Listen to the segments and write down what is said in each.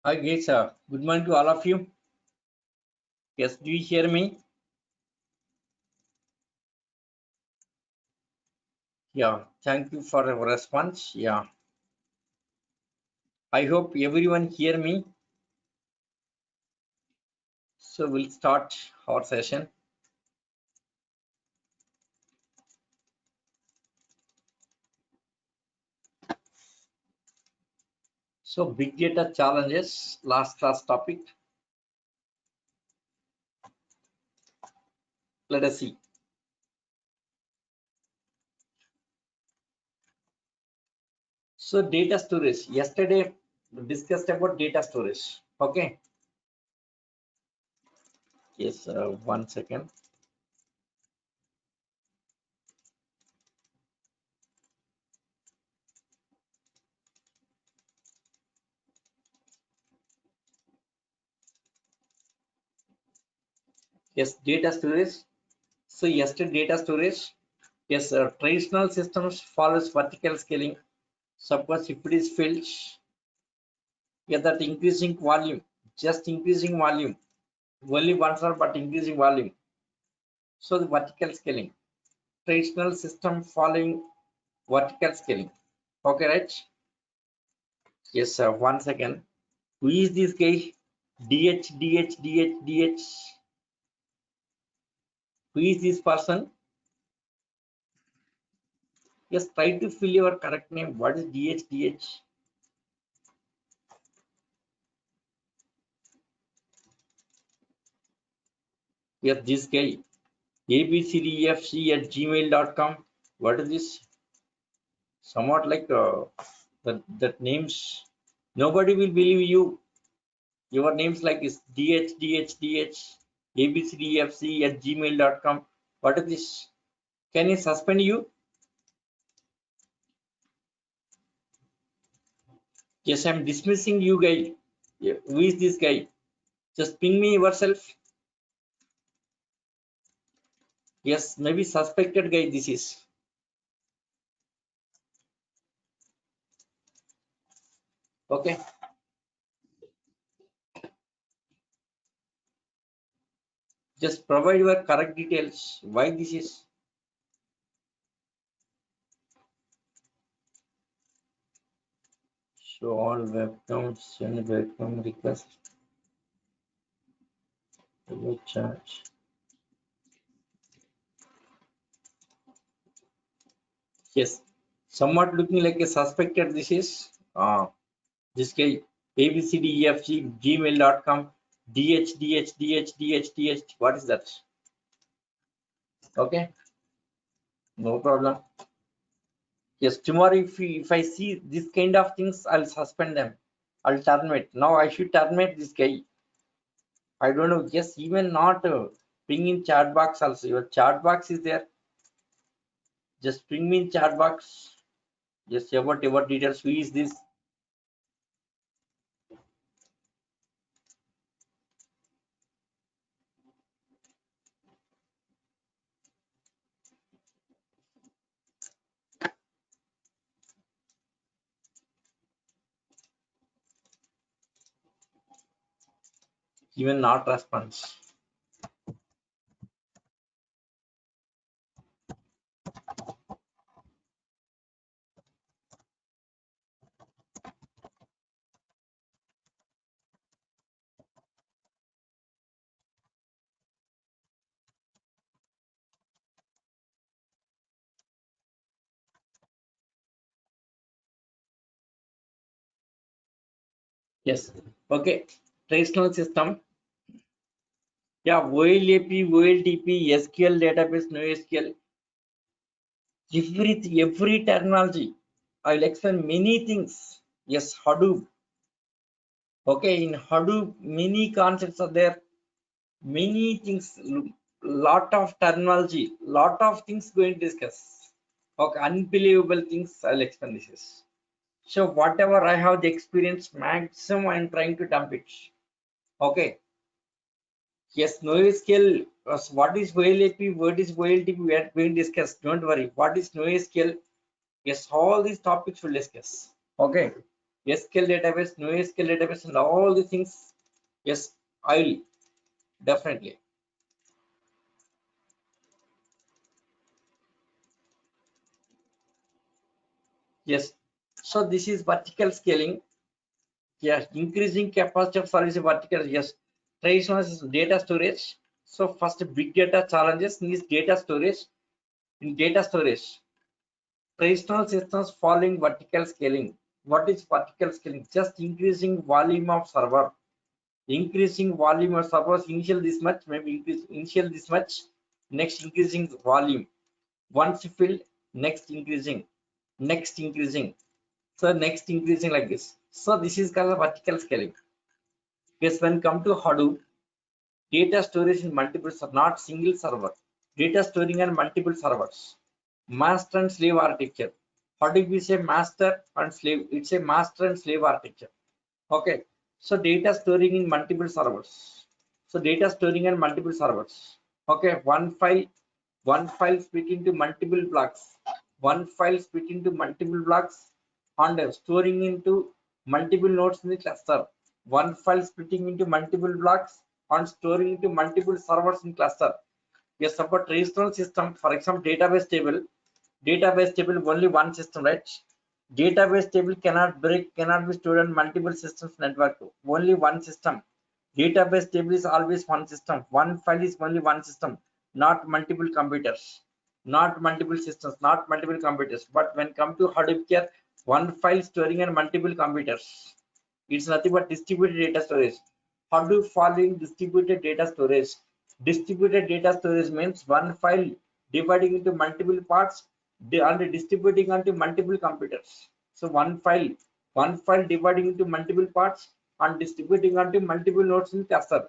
Hi guys, good morning to all of you. Yes, do you hear me? Yeah, thank you for your response. Yeah, I hope everyone hear me. So we'll start our session. So big data challenges, last class topic. Let us see. So data storage. Yesterday we discussed about data storage. Okay. Yes, 1 second. Yes, data storage. So yesterday data storage. Yes, traditional systems follows vertical scaling. Suppose if it is filled, yeah, that increasing volume, just increasing volume, only one cell but increasing volume. So the vertical scaling, traditional system following vertical scaling. Okay, right? Yes, 1 second. Who is this guy? DH. Who is this person? Yes, try to fill your correct name. What is DH? Yes, this guy. abcdfc@gmail.com. What is this? Somewhat like that names. Nobody will believe you. Your names like is DH abcdfc@gmail.com. What is this? Can you suspend you? Yes, I'm dismissing you guy. Yeah, who is this guy? Just ping me yourself. Yes, maybe suspected guy this is. Okay. Just provide your correct details. Why this is? Show all webcams, send webcam request. Chat. Yes, somewhat looking like a suspected this is. This guy abcdefg gmail.com dh. What is that? Okay, no problem. Yes, tomorrow if I see this kind of things, I'll suspend them. I'll terminate. Now I should terminate this guy. I don't know. Yes, even not ping in chat box also. Your chat box is there. Just ping me in chat box. Just about your details. Who is this? Even not response. Yes. Okay. Traditional system. Yeah, OLAP, OLTP, SQL database, NoSQL, every terminology. I will explain many things. Yes, Hadoop. Okay, in Hadoop, many concepts are there, many things, lot of terminology, lot of things going to discuss. Okay, unbelievable things. I'll explain this. So whatever I have the experience, maximum I'm trying to dump it. Okay. Yes, NoSQL. What is OLAP? What is OLTP? We are going to discuss. Don't worry. What is NoSQL? Yes, all these topics will discuss. Okay. SQL database, NoSQL database, and all the things. Yes, I will definitely. Yes. So this is vertical scaling. Yes, increasing capacity of service vertical. Yes, traditional is data storage. So first, big data challenges is data storage. In data storage, traditional systems following vertical scaling. What is vertical scaling? Just increasing volume of server. Increasing volume of servers. Initial this much, maybe increase initial this much. Next increasing volume. Once filled, next increasing. Next increasing. So next increasing like this. So this is called vertical scaling. Yes, when come to Hadoop, data storage in multiple servers, not single server. Data storing on multiple servers. Master and slave architecture. Hadoop is a master and slave. It's a master and slave architecture. Okay. So data storing in multiple servers. So data storing on multiple servers. Okay. One file split into multiple blocks. One file split into multiple blocks and storing into multiple nodes in the cluster. One file splitting into multiple blocks and storing into multiple servers in cluster. A support traditional system, for example, database table only one system, right? Database table cannot break, cannot be stored on multiple systems network. Only one system. Database table is always one system. One file is only one system, not multiple computers, not multiple systems, not multiple computers. But when come to Hadoop here, one file storing on multiple computers. It's nothing but distributed data storage. Hadoop following distributed data storage. Distributed data storage means one file dividing into multiple parts and distributing onto multiple computers. So one file dividing into multiple parts and distributing onto multiple nodes in cluster.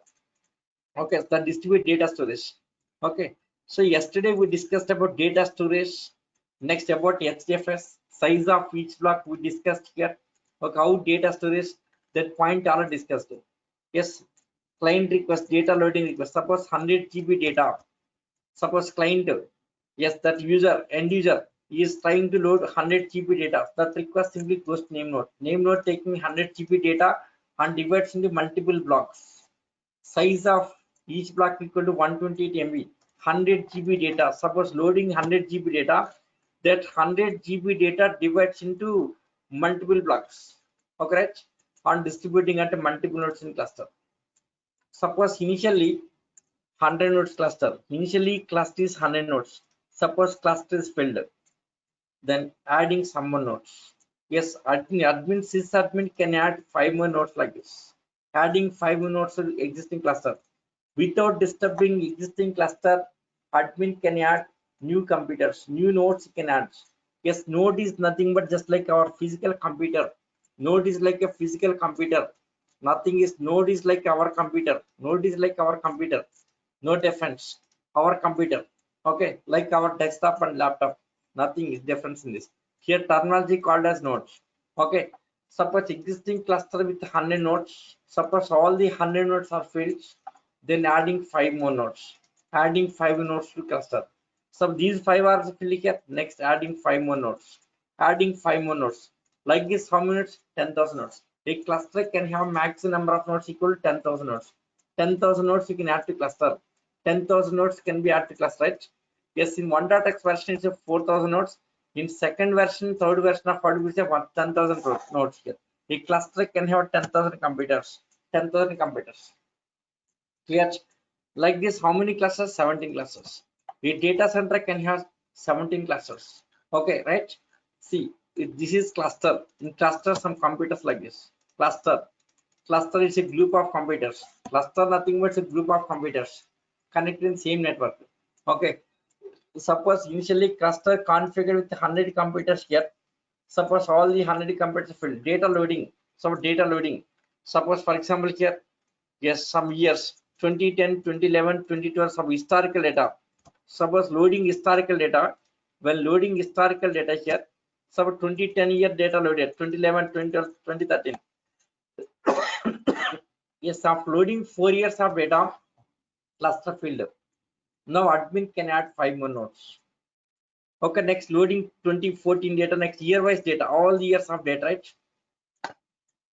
Okay, the distributed data storage. Okay, so yesterday we discussed about data storage. Next about HDFS, size of each block we discussed here. Okay, how data storage, that point already discussed. Yes, client request, data loading request. Suppose 100 GB data. Suppose client, yes, that user, end user is trying to load 100 GB data. That request simply goes to name node. Name node taking 100 GB data and divides into multiple blocks. Size of each block equal to 128 MB. 100 GB data. Suppose loading 100 GB data, that 100 GB data divides into multiple blocks. Okay, right? And distributing at multiple nodes in cluster. Suppose initially 100 nodes cluster. Initially cluster is 100 nodes. Suppose cluster is filled. Then adding some more nodes. Yes, admin sysadmin can add 5 more nodes like this. Adding 5 more nodes to existing cluster. Without disturbing existing cluster, admin can add new computers, new nodes can add. Yes, node is nothing but just like our physical computer. Node is like a physical computer. Nothing is, node is like our computer. Node is like our computer. No difference. Our computer. Okay, like our desktop and laptop. Nothing is difference in this. Here terminology called as nodes. Okay. Suppose existing cluster with 100 nodes. Suppose all the 100 nodes are filled, then adding 5 more nodes. Adding 5 nodes to cluster. So these 5 are filled here. Next adding 5 more nodes. Adding 5 more nodes. Like this, how many nodes? 10,000 nodes. A cluster can have maximum number of nodes equal to 10,000 nodes. 10,000 nodes you can add to cluster. 10,000 nodes can be added to cluster, right? Yes, in 1.x version it's a 4,000 nodes. In second version, third version of Hadoop is a 10,000 nodes here. A cluster can have 10,000 computers. 10,000 computers. Clear? Like this, how many clusters? 17 clusters. A data center can have 17 clusters. Okay, right? See, this is cluster. In cluster, some computers like this. Cluster. Cluster is a group of computers. Cluster nothing but a group of computers connected in same network. Okay. Suppose initially cluster configured with 100 computers here. Suppose all the 100 computers filled. Data loading. So data loading. Suppose for example here, yes, some years 2010, 2011, 2012, some historical data. Suppose loading historical data. When loading historical data here, suppose 2010 year data loaded, 2011, 2012, 2013. Yes, of loading 4 years of data, cluster filled. Now admin can add 5 more nodes. Okay, next loading 2014 data, next year wise data, all the years of data, right?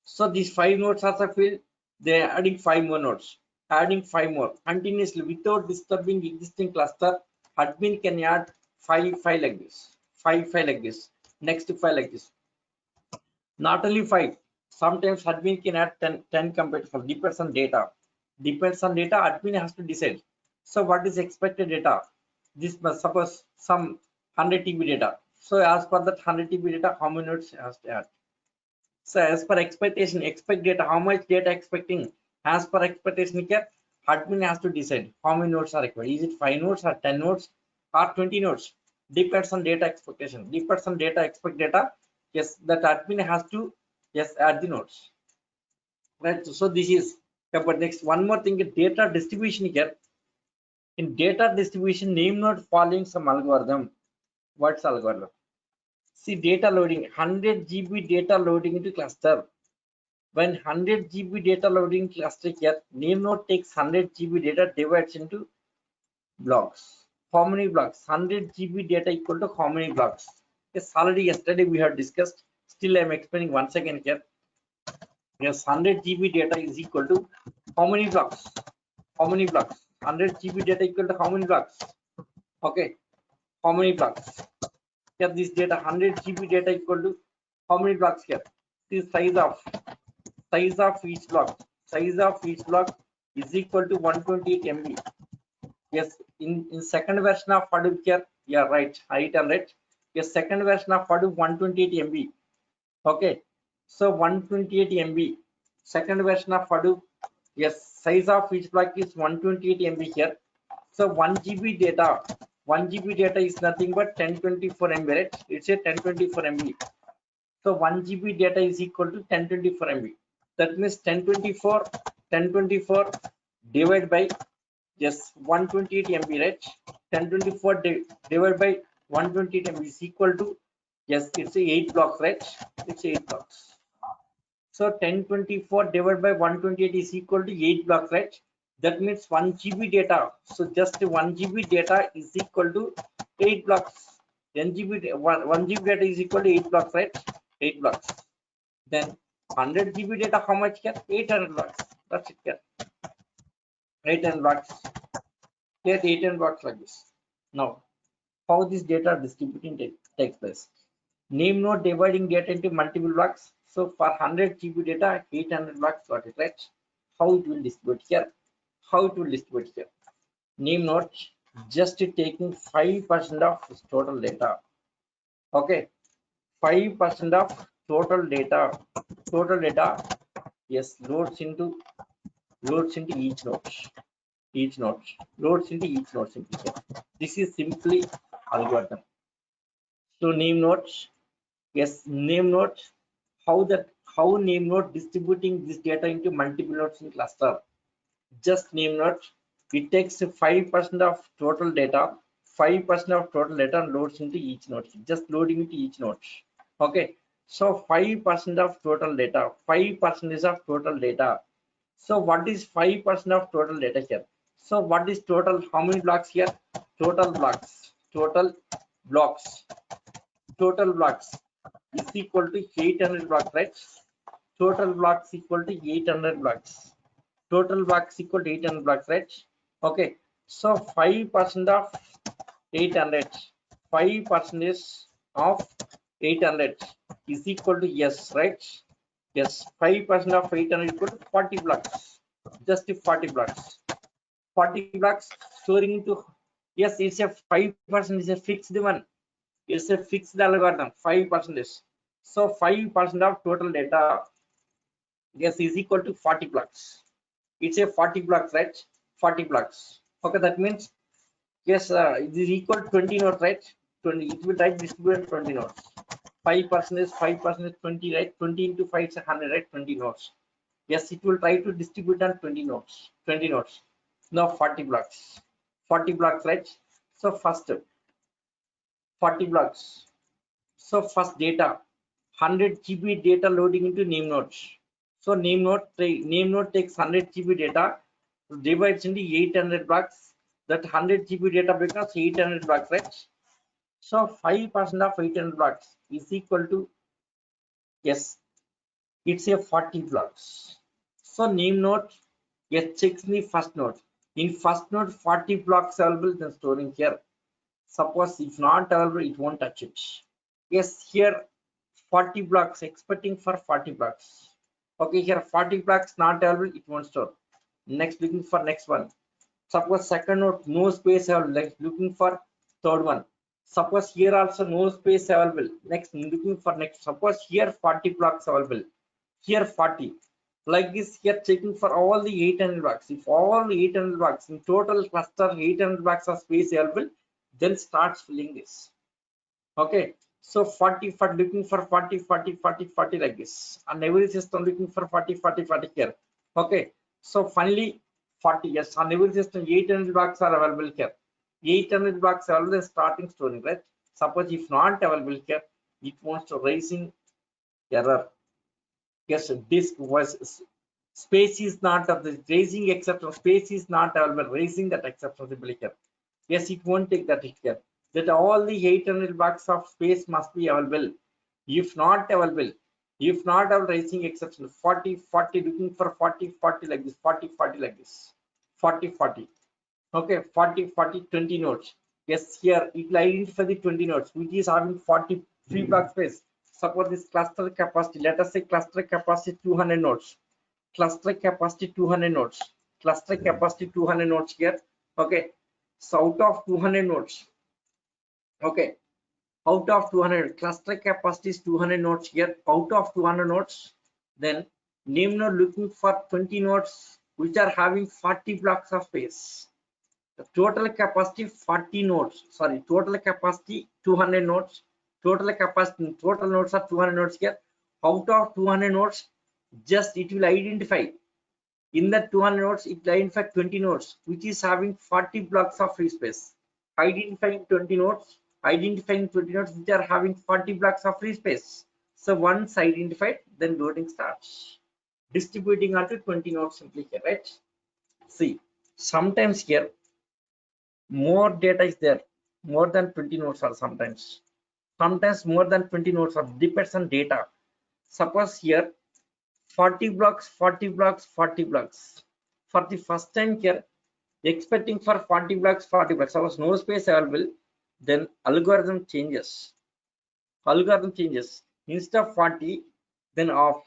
So these 5 nodes are filled. They are adding 5 more nodes, adding 5 more continuously without disturbing existing cluster. Admin can add 5 like this, 5 like this, next 5 like this. Not only 5, sometimes admin can add 10 compared to 5. Depends on data. Depends on data, admin has to decide. So what is expected data? This must suppose some 100 TB data. So as per that 100 TB data, how many nodes has to add? So as per expectation, expect data, how much data expecting? As per expectation here, admin has to decide how many nodes are required. Is it 5 nodes or 10 nodes or 20 nodes? Depends on data expectation. Depends on data, expect data. Yes, that admin has to yes add the nodes. Right. So this is but next one more thing, data distribution here. In data distribution, name node following some algorithm. What's algorithm? See data loading, 100 GB data loading into cluster. When 100 GB data loading cluster here, name node takes 100 GB data, divides into blocks. How many blocks? 100 GB data equal to how many blocks? Yes, already yesterday we have discussed. Still, I am explaining once again here. Yes, 100 GB data is equal to how many blocks? How many blocks? 100 GB data equal to how many blocks? Okay, how many blocks? Here, this data 100 GB data equal to how many blocks here? This size of each block. Size of each block is equal to 128 MB. Yes, in second version of Hadoop here, yeah, right, height and right. Yes, second version of Hadoop 128 MB. Okay, so 128 MB. Second version of Hadoop, yes, size of each block is 128 MB here. So 1 GB data, 1 GB data is nothing but 1024 MB, right? It's a 1024 MB. So 1 GB data is equal to 1024 MB. That means 1024 divided by yes 128 MB, right? 1024 divided by 128 MB is equal to yes, it's a 8 blocks, right? It's 8 blocks. So 1024 divided by 128 is equal to 8 blocks, right? That means 1 GB data. So just 1 GB data is equal to 8 blocks. 1 GB data is equal to 8 blocks, right? 8 blocks. Then 100 GB data, how much here? 800 blocks. That's it here. 800 blocks. Here 800 blocks like this. Now, how this data distributing takes place? Name node dividing data into multiple blocks. So for 100 GB data, 800 blocks got it, right? How it will distribute here? How it will distribute here? Name node just taking 5% of total data. Okay, 5% of total data. Total data, yes, loads into each node. Each node loads into each node simply. This is simply algorithm. So name nodes, yes, name node. How name node distributing this data into multiple nodes in cluster? Just name node. It takes 5% of total data. 5% of total data loads into each node. Just loading into each node. Okay. So 5% of total data. 5% is of total data. So what is 5% of total data here? So what is total? How many blocks here? Total blocks. Total blocks is equal to 800 blocks, right? Total blocks equal to 800 blocks. Total blocks equal to 800 blocks, right? Okay. So 5% of 800. 5% of 800 is equal to yes, right? Yes. 5% of 800 equal to 40 blocks. Just 40 blocks. 40 blocks storing into yes, it's a 5% is a fixed one. It's a fixed algorithm, 5%. So 5% of total data yes is equal to 40 blocks. It's a 40 blocks, right? 40 blocks. Okay, that means yes, it is equal to 20 nodes, right? 20. It will type distribute 20 nodes. 5% is 5% is 20, right? 20 into 5 is 100, right? 20 nodes. Yes, it will try to distribute on 20 nodes. 20 nodes. Now 40 blocks. 40 blocks, right? So first 40 blocks. So first data 100 GB data loading into name node. So name node takes 100 GB data, divides into 800 blocks. That 100 GB data becomes 800 blocks, right? So 5% of 800 blocks is equal to yes It's a 40 blocks. So name node, yes, checks the first node. In first node, 40 blocks available, then storing here. Suppose if not available, it won't touch it. Yes, here 40 blocks, expecting for 40 blocks. Okay, here 40 blocks not available, it won't store. Next, looking for next one. Suppose second node, no space available, like looking for third one. Suppose here also no space available. Next, looking for next. Suppose here 40 blocks available. Here 40. Like this, here checking for all the 800 blocks. If all 800 blocks in total cluster 800 blocks of space available, then starts filling this. Okay. So 40 for looking for 40, 40, 40, 40 like this. And every system looking for 40, 40, 40 here. Okay. So finally 40, yes, on every system 800 blocks are available here. 800 blocks are always starting storing, right? Suppose if not available here, it wants to raising error. Yes, disk was space is not of the raising exception, space is not available, raising that exception simply here. Yes, it won't take that here. That all the 800 blocks of space must be available. If not available, if not available, raising exception 40, 40, looking for 40, 40 like this, 40, 40 like this, 40, 40. Okay, 40, 40, 20 nodes. Yes, here it will identify the 20 nodes, which is having 40 free block space. Suppose this cluster capacity, let us say cluster capacity 200 nodes. Cluster capacity 200 nodes. Cluster capacity 200 nodes here. Okay, so out of 200 nodes, okay, out of 200, cluster capacity is 200 nodes here. Out of 200 nodes, then name node looking for 20 nodes which are having 40 blocks of space. The total capacity 40 nodes, sorry, total capacity 200 nodes, total capacity, total nodes are 200 nodes here. Out of 200 nodes, just it will identify, in the 200 nodes, it will identify 20 nodes, which is having 40 blocks of free space. Identifying 20 nodes, which are having 40 blocks of free space. So once identified, then loading starts. Distributing onto 20 nodes simply here, right? See, sometimes here, more data is there, more than 20 nodes are sometimes more than 20 nodes are, depends on data. Suppose here 40 blocks, 40 blocks, 40 blocks. For the first time here, expecting for 40 blocks, 40 blocks, suppose no space available, then algorithm changes. Instead of 40, then off,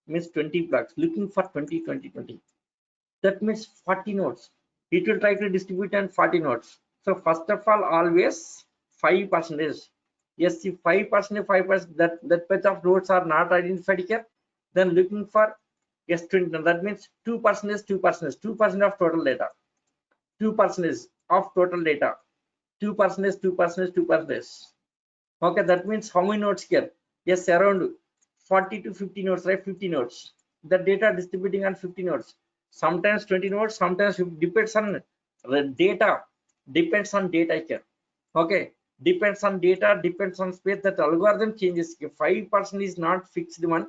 means 20 blocks, looking for 20, 20, 20. That means 40 nodes. It will try to distribute on 40 nodes. So first of all, always 5%. Yes, if 5%, 5%, that batch of nodes are not identified here, then looking for, yes, 20. That means 2%, 2%, 2% of total data. 2% of total data. 2%, 2%, 2%. Okay, that means how many nodes here? Yes, around 40 to 50 nodes, right? 50 nodes. The data distributing on 50 nodes. Sometimes 20 nodes, sometimes it depends on data. Depends on data here. Okay, depends on data, depends on space. That algorithm changes. If 5% is not fixed one,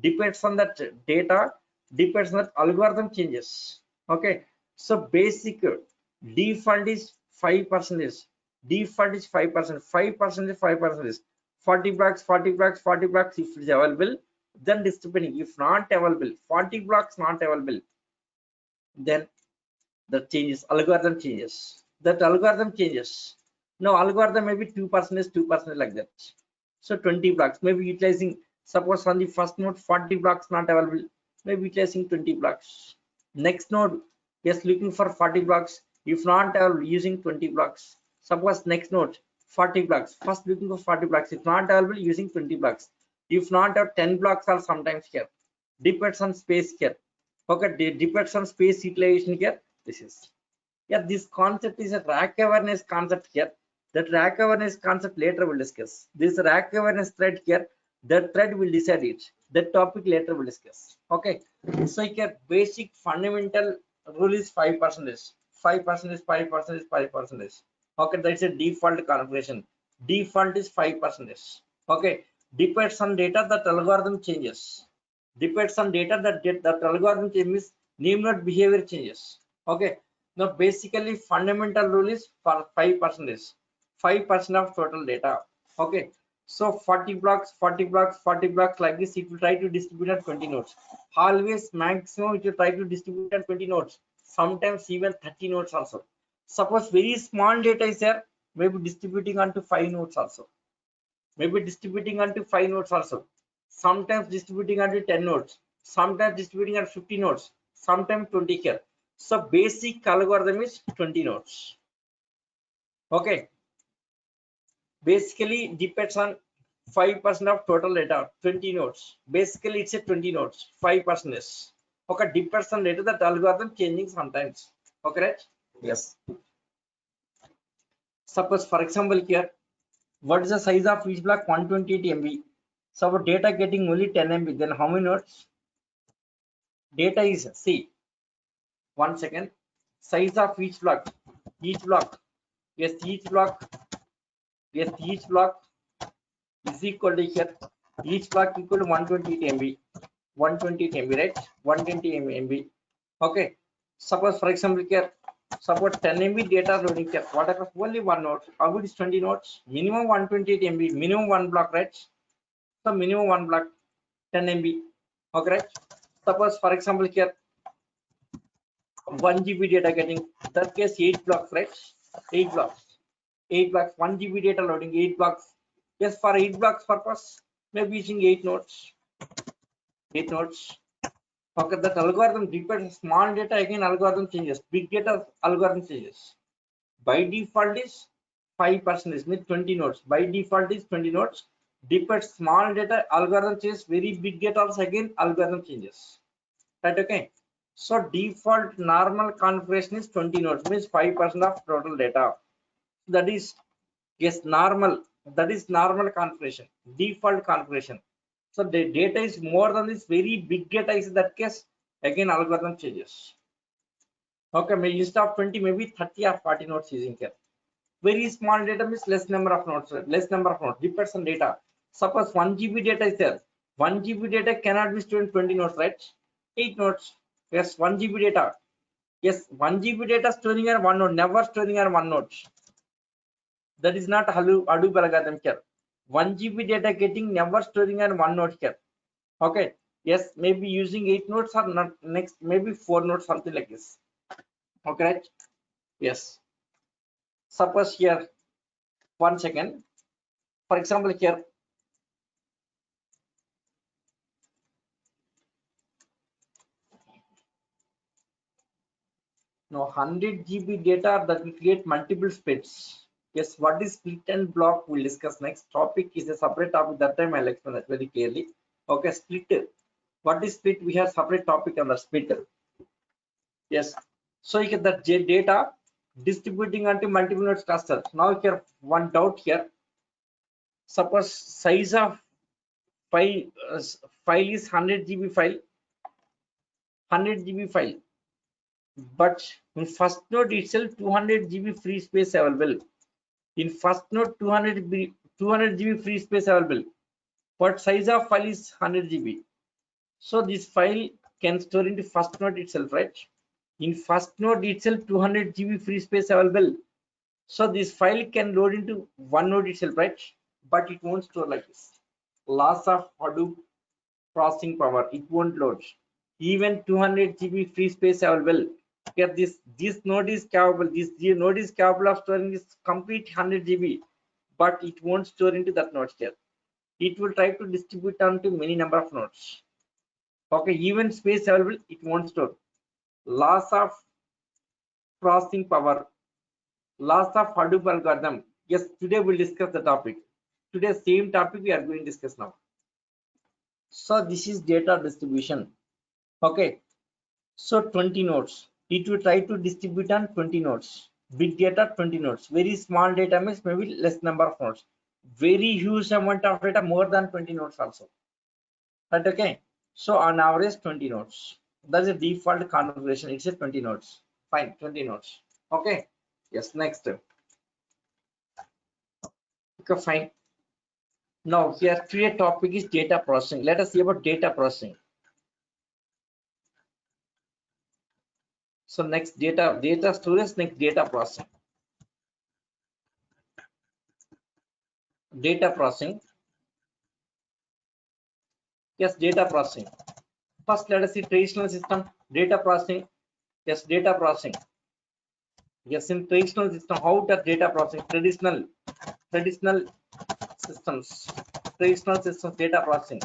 depends on that data, depends on that algorithm changes. Okay, so basic default is 5%. Default is 5%. 5% is 5% is 40 blocks, 40 blocks, 40 blocks if it is available, then distributing. If not available, 40 blocks not available, then the changes, algorithm changes. That algorithm changes. Now algorithm maybe 2%, 2% like that. So 20 blocks, maybe utilizing, suppose on the first node 40 blocks not available, maybe utilizing 20 blocks. Next node, yes, looking for 40 blocks. If not available, using 20 blocks. Suppose next node 40 blocks, first looking for 40 blocks. If not available, using 20 blocks. If not, 10 blocks are sometimes here. Depends on space here. Okay, depends on space utilization here. This is, yeah, this concept is a rack awareness concept here. That rack awareness concept later we'll discuss. This rack awareness thread here, that thread will decide it. That topic later we'll discuss. Okay, so here basic fundamental rule is 5%. 5%, 5%, 5%. Okay, that's a default configuration. Default is 5%. Okay, depends on data, that algorithm changes. Depends on data, that algorithm changes, name node behavior changes. Okay, now basically fundamental rule is for 5%. 5% of total data. Okay, So 40 blocks, 40 blocks, 40 blocks like this, it will try to distribute at 20 nodes. Always maximum it will try to distribute at 20 nodes, sometimes even 30 nodes also. Suppose very small data is there, maybe distributing onto 5 nodes also. Maybe distributing onto 5 nodes also. Sometimes distributing onto 10 nodes, sometimes distributing at 50 nodes, sometimes 20 here. So basic algorithm is 20 nodes. Okay. Basically depends on 5% of total data, 20 nodes. Basically it's a 20 nodes, 5%. Okay, depends on data, that algorithm changing sometimes. Okay, right? Yes. Suppose for example here, what is the size of each block? 128 MB. So our data getting only 10 MB, then how many nodes? Data is, see, 1 second, size of each block, yes, each block is equal to here, each block equal to 128 MB, 120 MB, right? 120 MB. Okay. Suppose for example here, suppose 10 MB data loading here. What happens? Only one node. How it is 20 nodes? Minimum 128 MB, minimum one block, right? So minimum one block, 10 MB. Okay, right? Suppose for example here, 1 GB data getting, that case 8 blocks, right? 8 blocks. 8 blocks, 1 GB data loading, 8 blocks. Yes, for 8 blocks purpose, maybe using 8 nodes. 8 nodes. Okay, that algorithm depends. Small data again algorithm changes. Big data algorithm changes. By default is 5% means 20 nodes. By default is 20 nodes. Depends small data algorithm changes. Very big data also again algorithm changes. Right? Okay. So default normal configuration is 20 nodes, means 5% of total data. That is, yes, normal. That is normal configuration. Default configuration. So the data is more than this, very big data is in that case, again algorithm changes. Okay, maybe instead of 20, maybe 30 or 40 nodes using here. Very small data means less number of nodes, depends on data. Suppose 1 GB data is there. 1 GB data cannot be stored in 20 nodes, right? 8 nodes. Yes, 1 GB data. Yes, 1 GB data storing on one node, never storing on one node. That is not Hadoop algorithm here. 1 GB data getting, never storing on one node here. Okay. Yes, maybe using 8 nodes or not, next maybe 4 nodes, something like this. Okay, right? Yes. Suppose here, 1 second. For example, here, now 100 GB data that will create multiple splits. Yes, what is split and block we'll discuss next. Topic is a separate topic, that time I'll explain that very clearly. Okay, split. What is split? We have separate topic on the split. Yes, so you get that data distributing onto multiple nodes cluster. Now here one doubt here. Suppose size of file file is 100 GB file, 100 GB file, but in first node itself 200 GB free space available. In first node 200 GB free space available, but size of file is 100 GB. So this file can store into first node itself, right? In first node itself 200 GB free space available. So this file can load into one node itself, right? But it won't store like this. Loss of Hadoop processing power, it won't load. Even 200 GB free space available. Here this node is capable, this node is capable of storing this complete 100 GB, but it won't store into that node here. It will try to distribute onto many number of nodes. Okay, even space available, it won't store. Loss of processing power, loss of Hadoop algorithm. Yes, today we'll discuss the topic. Today same topic we are going to discuss now. So this is data distribution. Okay, so 20 nodes. It will try to distribute on 20 nodes. Big data 20 nodes. Very small data means maybe less number of nodes. Very huge amount of data, more than 20 nodes also. Right? Okay. So on average 20 nodes. That's a default configuration. It's a 20 nodes. Fine, 20 nodes. Okay. Yes. Next. Okay, fine. Now here today topic is data processing. Let us see about data processing. So next data storage, next data processing. Data processing. Yes, data processing. First, let us see traditional system, data processing. Yes, data processing. Yes, in traditional system, how does data processing? Traditional systems, data processing.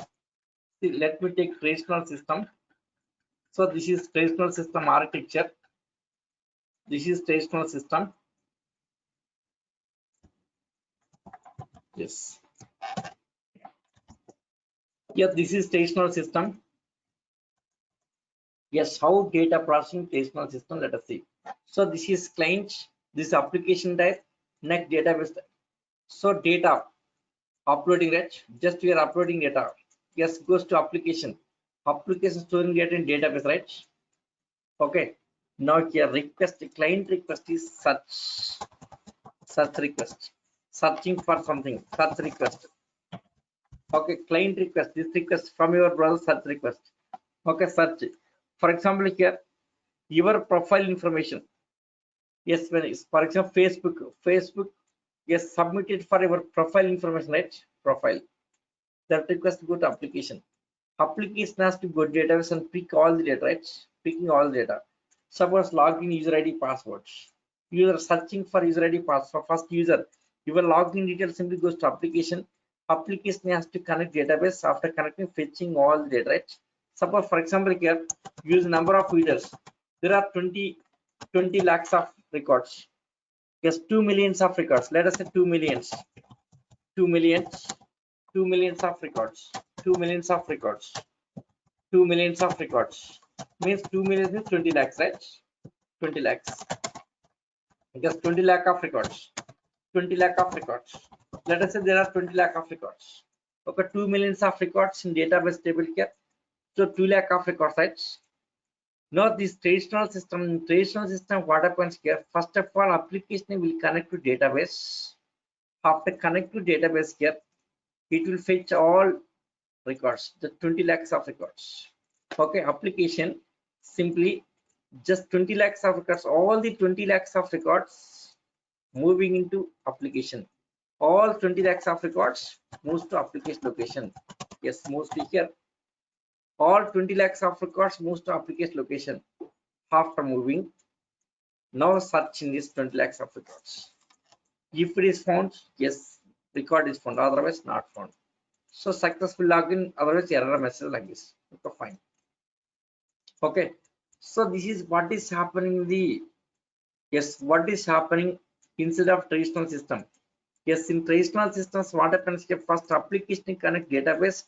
See, let me take traditional system. So this is traditional system architecture. This is traditional system. Yes. Yes, this is traditional system. Yes, how data processing traditional system, let us see. So this is client, this application type, next database type. So data uploading, right? Just we are uploading data. Yes, goes to application. Application storing data in database, right? Okay. Now here request, client request is search request. Searching for something, search request. Okay, client request, this request from your browser, search request. Okay, search. For example, here your profile information. Yes, when it's, for example, Facebook, yes, submitted for your profile information, right? Profile. That request go to application. Application has to go to database and pick all the data, right? Picking all the data. Suppose login user ID passwords. You are searching for user ID password. First user, your login details simply goes to application. Application has to connect database. After connecting, fetching all the data, right? Suppose, for example, here use number of users. There are 20 lakhs of records. Yes, 2 millions of records. Let us say 2 millions. 2 millions. 2 millions of records. 2 millions of records. 2 millions of records. Means 2 million is 20 lakhs, right? 20 lakhs. Because 20 lakh of records. 20 lakh of records. Let us say there are 20 lakh of records. Okay, 2 millions of records in database table here. So 2 lakh of records, right? Now this traditional system, what happens here? First of all, application will connect to database. After connect to database here, it will fetch all records, the 20 lakhs of records. Okay, application simply just 20 lakhs of records, all the 20 lakhs of records moving into application. All 20 lakhs of records moves to application location. Yes, mostly here. All 20 lakhs of records moves to application location. After moving, now search in this 20 lakhs of records. If it is found, yes, record is found, otherwise not found. So successful login, otherwise error message like this. Okay, fine. Okay, so this is what is happening in the, yes, what is happening instead of traditional system. Yes, in traditional systems, what happens here? First application connect database,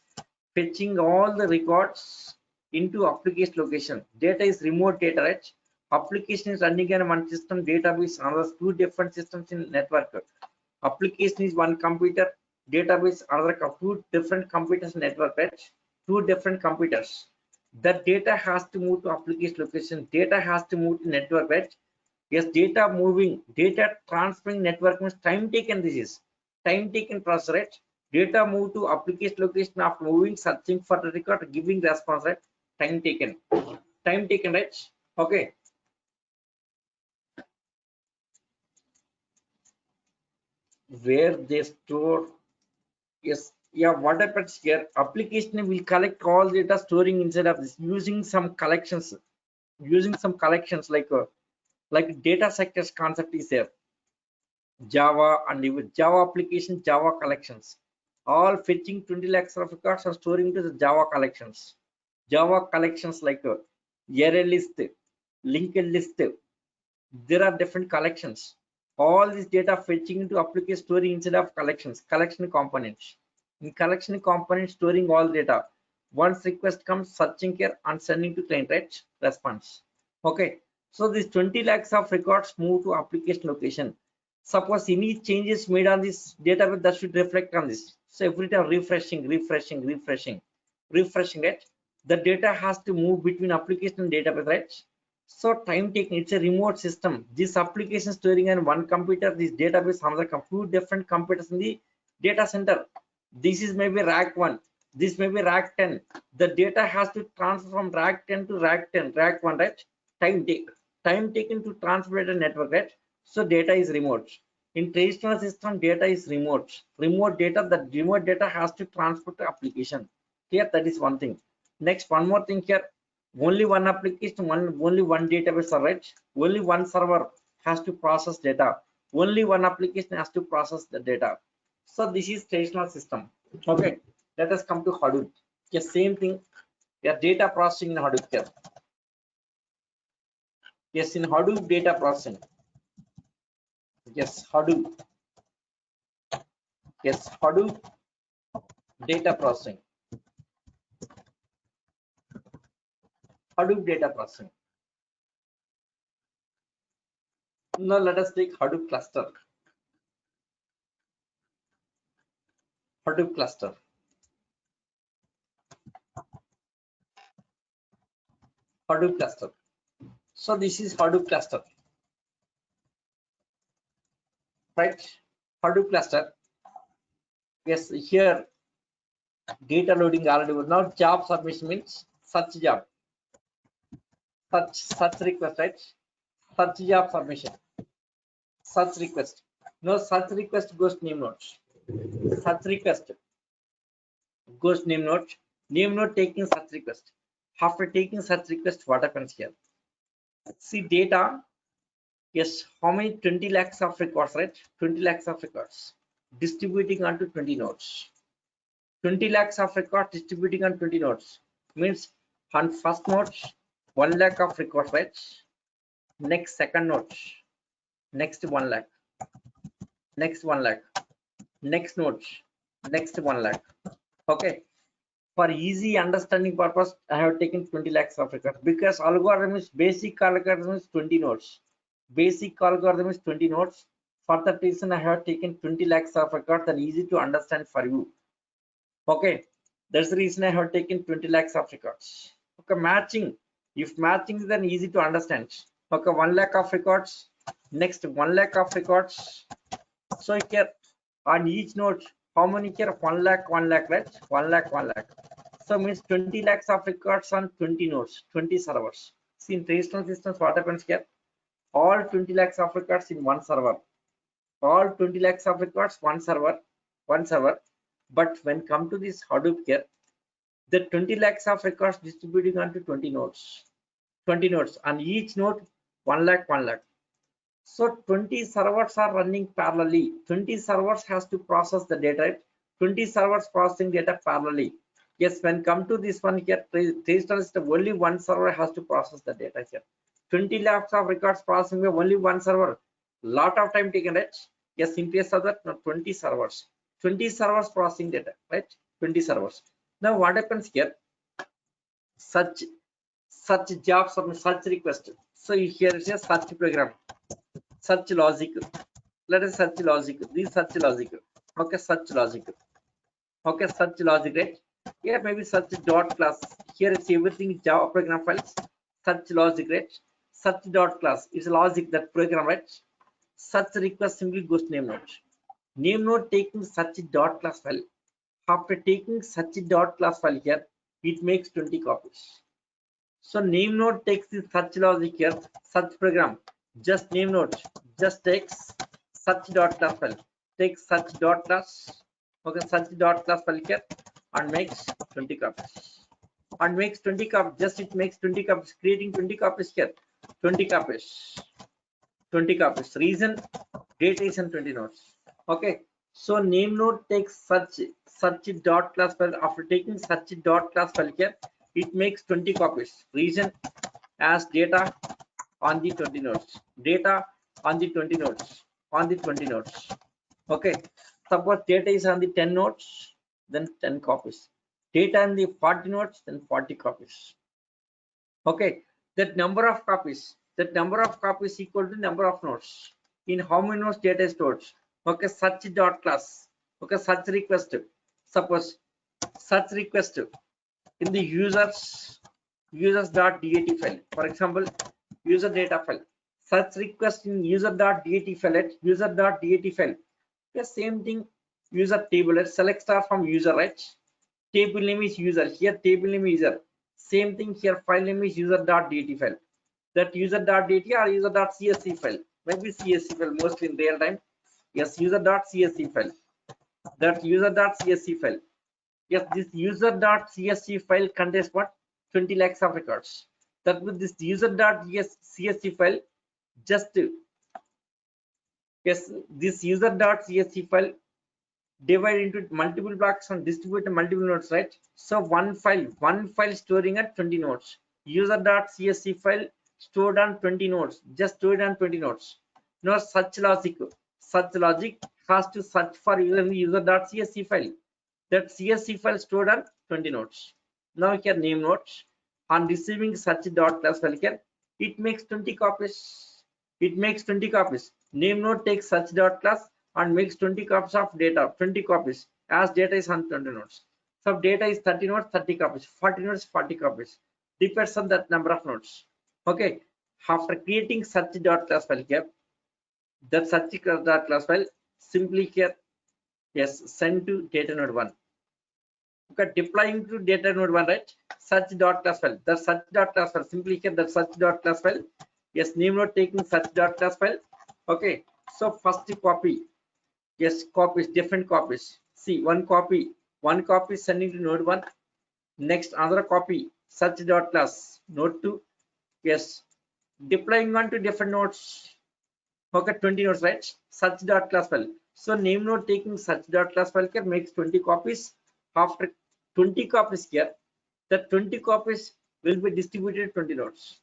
fetching all the records into application location. Data is remote data, right? Application is running in one system, database another, two different systems in network. Application is one computer, database another, two different computers network, right? Two different computers. The data has to move to application location. Data has to move to network, right? Yes, data moving, data transferring network means time taken. This is time taken process, right? Data move to application location after moving, searching for the record, giving response, right? Time taken, right? Okay. Where they store, yes, yeah. What happens here? Application will collect all data storing inside of this using some collections, like data sectors concept is there. Java and even Java application, Java collections, all fetching 20 lakhs of records and storing to the Java collections. Java collections like array list, linked list. There are different collections. All this data fetching into application storing instead of collections, collection components. In collection component storing all data. Once request comes, searching here and sending to client, right? Response. Okay. So these 20 lakhs of records move to application location. Suppose any changes made on this database, that should reflect on this. So every time refreshing, right? The data has to move between application and database, right? So time taking, it's a remote system. This application storing on one computer, this database another two different computers in the data center. This is maybe rack 1, this may be rack 10. The data has to transfer from rack 10 to rack 10, rack 1, right? Time taken to transfer the network, right? So data is remote. In traditional system, data is remote. Remote data, the remote data has to transfer to application. Here, that is one thing. Next, one more thing here. Only one application, only one database, right? Only one server has to process data. Only one application has to process the data. So this is traditional system. Okay, let us come to Hadoop. Yes, same thing. Yeah, data processing in Hadoop here. Yes, in Hadoop data processing. Yes, Hadoop. Yes, Hadoop data processing. Hadoop data processing. Now let us take Hadoop cluster. Hadoop cluster. Hadoop cluster. So this is Hadoop cluster, right? Hadoop cluster. Yes, here data loading already was. Now job submission means search job, search request, right? Search job submission, search request. No, search request goes name nodes. Search request goes name node. Name node taking search request. After taking search request, what happens here? See data. Yes, how many 20 lakhs of records, right? 20 lakhs of records distributing onto 20 nodes. 20 lakhs of records distributing on 20 nodes means on first node 1 lakh of records, right? Next second node, next 1 lakh, next 1 lakh, next node, next 1 lakh. Okay, for easy understanding purpose, I have taken 20 lakhs of records because algorithm is basic algorithm is 20 nodes. Basic algorithm is 20 nodes. For that reason, I have taken 20 lakhs of records and easy to understand for you. Okay, that's the reason I have taken 20 lakhs of records. Okay, matching. If matching is then easy to understand. Okay, 1 lakh of records. Next 1 lakh of records. So here on each node, how many here? 1 lakh, 1 lakh, right? 1 lakh, 1 lakh. So means 20 lakhs of records on 20 nodes, 20 servers. See in traditional systems, what happens here? All 20 lakhs of records in one server. All 20 lakhs of records, one server. But when come to this Hadoop here, the 20 lakhs of records distributing onto 20 nodes. 20 nodes on each node, 1 lakh, 1 lakh. So 20 servers are running parallelly. 20 servers has to process the data, right? 20 servers processing data parallelly. Yes, when come to this one here, only one server has to process the data here. 20 lakhs of records processing with only one server. Lot of time taken, right? Yes, in place of that, 20 servers. 20 servers processing data, right? 20 servers. Now what happens here? Such jobs or search request. So here is a search program. Search logic. Let us search logic. This search logic. Okay, search logic. Okay, search logic, right? Yeah, maybe search dot class. Here is everything Java program files. Search logic, right? Search dot class is logic that program, right? Search request simply goes name node. Name node taking search dot class file. After taking search dot class file here, it makes 20 copies. So name node takes the search logic here, search program, just name node, just takes search dot class file, takes search dot class, okay, search dot class file here, and makes 20 copies. And makes 20 copies, just it makes 20 copies, creating 20 copies here, 20 copies, 20 copies. Reason, data is in 20 nodes. Okay, so name node takes search dot class file. After taking search dot class file here, it makes 20 copies. Reason, as data on the 20 nodes, data on the 20 nodes, on the 20 nodes. Okay, suppose data is on the 10 nodes, then 10 copies. Data on the 40 nodes, then 40 copies. Okay, that number of copies equal to number of nodes. In how many nodes data is stored? Okay, search dot class. Okay, search request. Suppose search request in the users dot dat file. For example, user data file. Search request in user dot dat file at user dot dat file. The same thing, user table at select star from user, right? Table name is user. Here table name is user. Same thing here, file name is user dot dat file. That user dot dat or user dot csv file. Maybe csv file mostly in real time. Yes, user dot csv file. That user dot csv file. Yes, this user.csv file contains what? 20 lakhs of records. That with this user.csv file, just yes, this user.csv file divide into multiple blocks and distribute to multiple nodes, right? So one file storing at 20 nodes. User.csv file stored on 20 nodes, just stored on 20 nodes. Now such logic has to search for user.csv file. That CSV file stored on 20 nodes. Now here name nodes on receiving such dot class file here, it makes 20 copies. It makes 20 copies. Name node takes such dot class and makes 20 copies of data, 20 copies as data is on 20 nodes. So data is 30 nodes, 30 copies, 40 nodes, 40 copies. Depends on that number of nodes. Okay. After creating such dot class file here, that such dot class file simply here, yes, send to data node 1. Okay, deploying to data node 1, right? Such dot class file. The such dot class file simply here, the such dot class file. Yes, name node taking such dot class file. Okay, so first copy. Yes, copies, different copies. See, one copy sending to node 1. Next, another copy, such dot class, node 2. Yes, deploying on to different nodes. Okay, 20 nodes, right? Such dot class file. So name node taking such dot class file here makes 20 copies. After 20 copies here, the 20 copies will be distributed 20 nodes.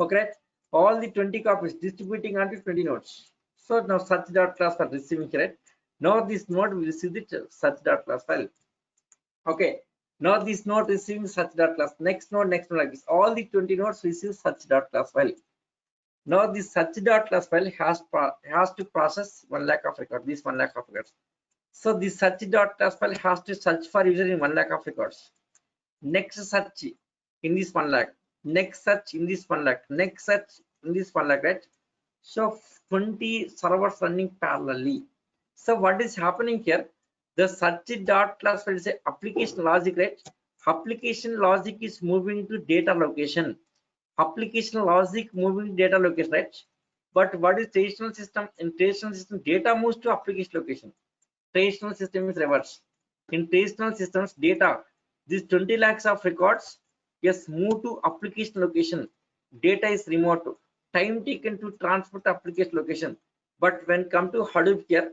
Okay, all the 20 copies distributing onto 20 nodes. So now such dot class file receiving here, right? Now this node will receive the such dot class file. Okay, now this node receiving such dot class. Next node like this. All the 20 nodes receive such dot class file. Now this such dot class file has to process 1 lakh of records. This 1 lakh of records. So this search dot class file has to search for user in 1 lakh of records. Next search in this 1 lakh. Next search in this 1 lakh. Next search in this 1 lakh, right? So 20 servers running parallelly. So what is happening here? The search dot class file is a application logic, right? Application logic is moving to data location. Application logic moving data location, right? But what is traditional system? In traditional system, data moves to application location. Traditional system is reverse. In traditional systems, data, these 20 lakhs of records, yes, move to application location. Data is remote. Time taken to transfer to application location. But when come to Hadoop here,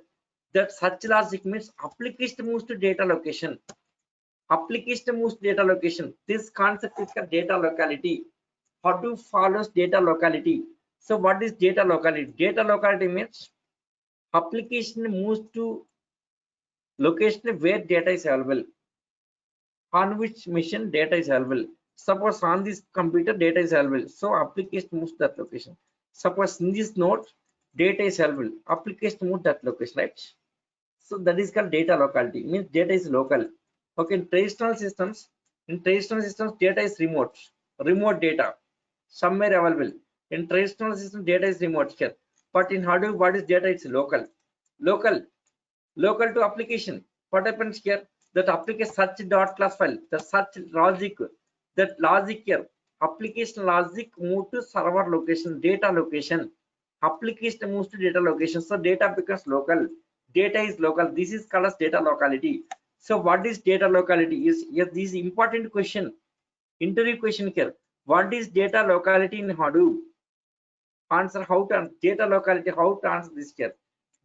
that such logic means application moves to data location. Application moves to data location. This concept is called data locality. Hadoop follows data locality. So what is data locality? Data locality means application moves to location where data is available, on which machine data is available. Suppose on this computer data is available, so application moves that location. Suppose in this node data is available, application moves that location, right? So that is called data locality, means data is local. Okay, in traditional systems data is remote data somewhere available. In traditional system data is remote here, but in Hadoop what is data? It's local to application. What happens here? That application search dot class file, the search logic, that logic here, application logic move to server location, data location. Application moves to data location, so data becomes local. Data is local. This is called as data locality. So what is data locality? Is yes, this is important question, interview question here. What is data locality in Hadoop? Answer how to data locality, how to answer this here.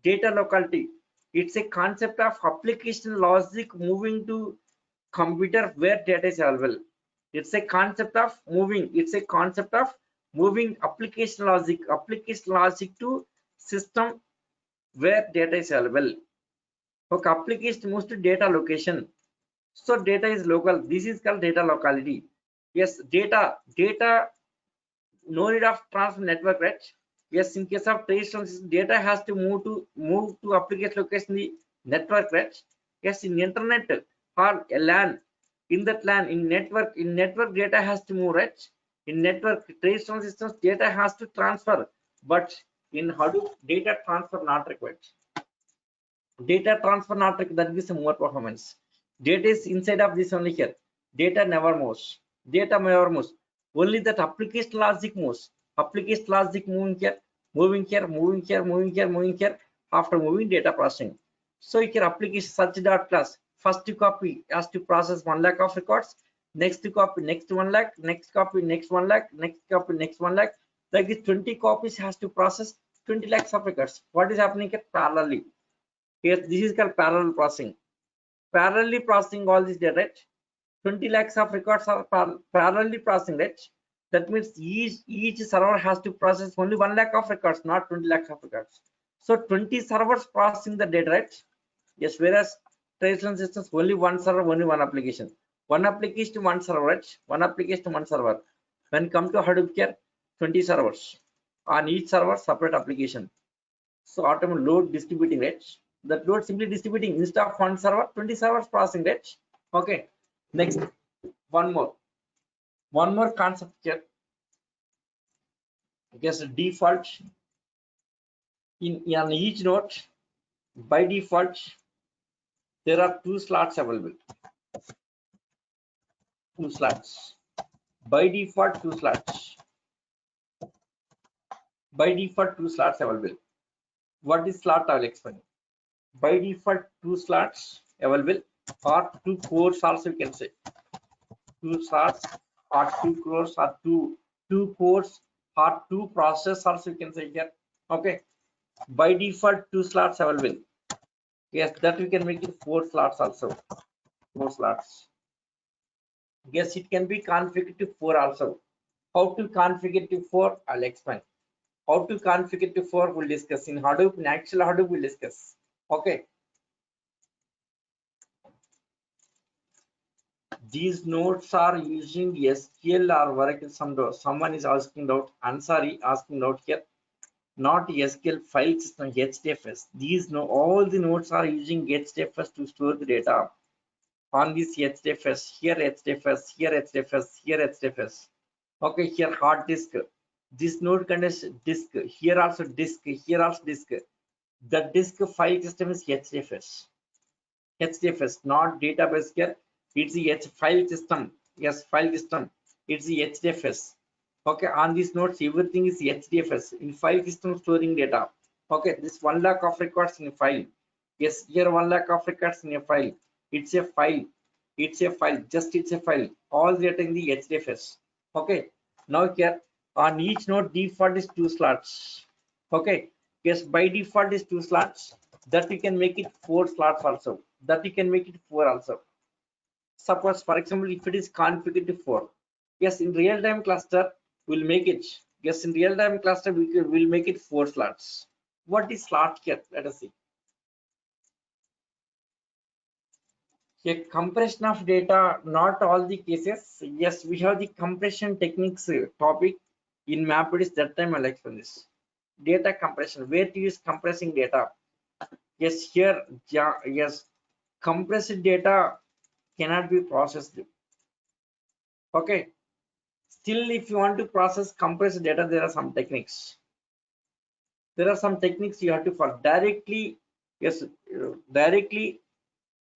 Data locality, it's a concept of application logic moving to computer where data is available. It's a concept of moving application logic to system where data is available. Okay, application moves to data location, so data is local. This is called data locality. Yes, data no need of transfer network, right? Yes, in case of traditional system, data has to move to application location, the network, right? Yes, in internet or LAN, in network data has to move, right? In network traditional systems, data has to transfer, but in Hadoop, data transfer not required. Data transfer not required, that gives more performance. Data is inside of this only here. Data never moves. Only that application logic moves. Application logic moving here. After moving data processing. So here application search dot class first copy has to process 1 lakh of records, next copy next 1 lakh, next copy next 1 lakh, next copy next 1 lakh. Like this 20 copies has to process 20 lakhs of records. What is happening here? Parallelly. Here this is called parallel processing. Parallelly processing all this data, right? 20 lakhs of records are parallelly processing, right? That means each server has to process only 1 lakh of records, not 20 lakhs of records. So 20 servers processing the data, right? Yes, whereas traditional systems only one server, only one application. One application to one server, right? One application to one server. When come to Hadoop here, 20 servers. On each server, separate application. So automatic load distributing, right? That load simply distributing instead of one server, 20 servers processing, right? Okay. Next, one more concept here. Guess default in on each node by default there are 2 slots available. 2 slots. By default 2 slots. By default 2 slots available. What is slot? I will explain. By default 2 slots available or 2 cores also you can say. 2 slots or 2 cores or two cores or 2 processors also you can say here. Okay. By default 2 slots available. Yes, that we can make it 4 slots also. 4 slots. Yes, it can be configured to 4 also. How to configure to 4? I'll explain. How to configure to 4 we'll discuss in Hadoop. In actual Hadoop we'll discuss. Okay. These nodes are using SQL or Oracle. Someone is asking out. Ansari asking out here. Not SQL file system, HDFS. All the nodes are using HDFS to store the data. On this HDFS, here HDFS, here HDFS, here HDFS. Okay, here hard disk. This node contains disk. Here also disk. Here also disk. The disk file system is HDFS. HDFS, not database here. It's the file system. Yes, file system. It's the HDFS. Okay, on these nodes, everything is HDFS in file system storing data. Okay, this 1 lakh of records in a file. Yes, here 1 lakh of records in a file. It's a file. It's a file. Just it's a file. All data in the HDFS. Okay. Now here on each node default is 2 slots. Okay. Yes, by default is 2 slots. That we can make it 4 slots also. That we can make it 4 also. Suppose for example, if it is configured to 4. Yes, in real-time cluster we'll make it. Yes, in real-time cluster we'll make it 4 slots. What is slot here? Let us see. A compression of data, not all the cases. Yes, we have the compression techniques topic in MapReduce. That time I'll explain this. Data compression, where to use compressing data. Yes, here, yes, compressed data cannot be processed. Okay. Still, if you want to process compressed data, there are some techniques. There are some techniques you have to follow directly. Yes, directly.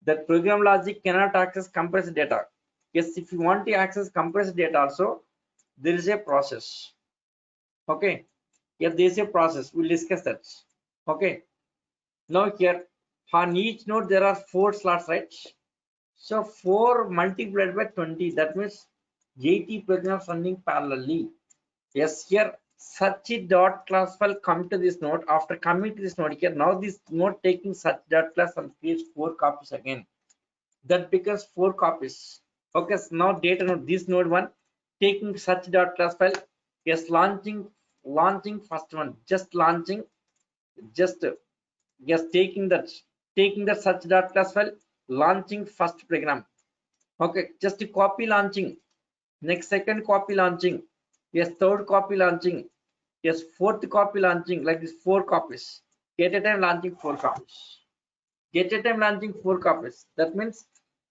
That program logic cannot access compressed data. Yes, if you want to access compressed data also, there is a process. Okay. If there is a process, we'll discuss that. Okay. Now here, on each node there are 4 slots, right? So 4 multiplied by 20, that means 80 programs running parallelly. Yes, here such a dot class file come to this node. After coming to this node here, now this node taking such dot class and creates 4 copies again. That becomes 4 copies. Okay, so now data node, this node 1 taking such dot class file. Yes, launching first one, just launching, just yes, taking that such dot class file, launching first program. Okay, just copy launching, next second copy launching, yes, third copy launching, yes, fourth copy launching, like this 4 copies. At a time launching 4 copies. At a time launching 4 copies. That means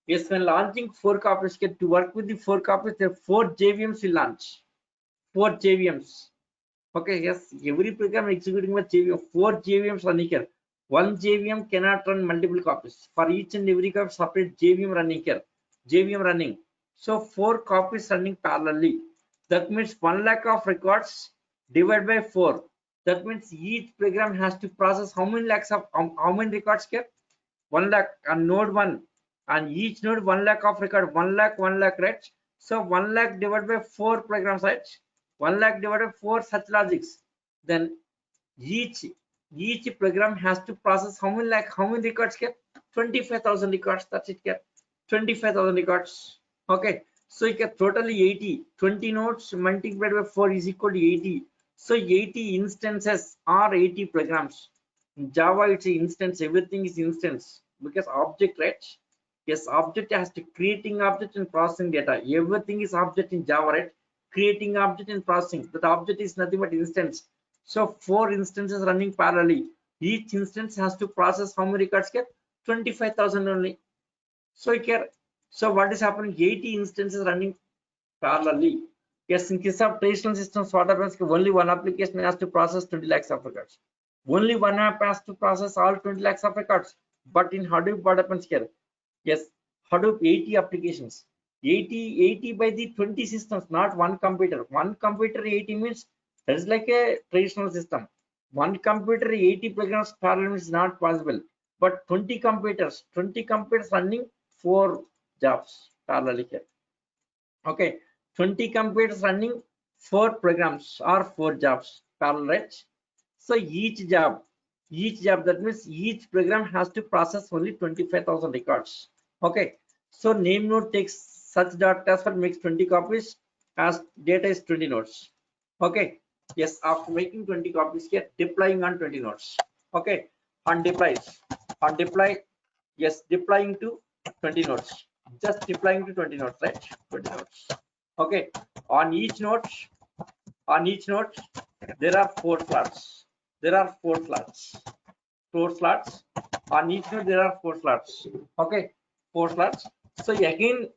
yes, when launching 4 copies, get to work with the 4 copies, the 4 JVMs will launch. 4 JVMs. Okay, yes, every program executing with JVM, 4 JVMs running here. One JVM cannot run multiple copies. For each and every copy, separate JVM running here. JVM running. So 4 copies running parallelly. That means 1 lakh of records divided by 4. That means each program has to process how many lakhs of how many records here? 1 lakh on node 1. and each node 1 lakh of record, 1 lakh, 1 lakh, right? So 1 lakh divided by 4 programs, right? 1 lakh divided by 4 such logics. Then each program has to process how many records get? 25,000 records. That's it, get 25,000 records. Okay, so you get totally 80. 20 nodes multiplied by 4 is equal to 80. So 80 instances or 80 programs. In Java, it's an instance. Everything is instance because object, right? Yes, object has to creating object and processing data. Everything is object in Java, right? Creating object and processing. That object is nothing but instance. So 4 instances running parallelly. Each instance has to process how many records? Get 25,000 only. So here, so what is happening? 80 instances running parallelly. Yes, in case of traditional systems, what happens? Only one application has to process 20 lakhs of records. Only one app has to process all 20 lakhs of records. But in Hadoop, what happens here? Yes, Hadoop 80 applications. 80 by the 20 systems, not one computer. One computer 80 means that is like a traditional system. One computer 80 programs parallel is not possible. But 20 computers running 4 jobs parallel here. Okay, 20 computers running 4 programs or 4 jobs parallel, right? So each job, that means each program has to process only 25,000 records. Okay, so name node takes such data transfer, makes 20 copies as data is 20 nodes. Okay, yes, after making 20 copies here, deploying on 20 nodes. Okay, on deploy, yes, deploying to 20 nodes, just deploying to 20 nodes, right? 20 nodes. Okay, on each node there are 4 slots. There are 4 slots. 4 slots. On each node there are 4 slots. Okay, 4 slots. So again,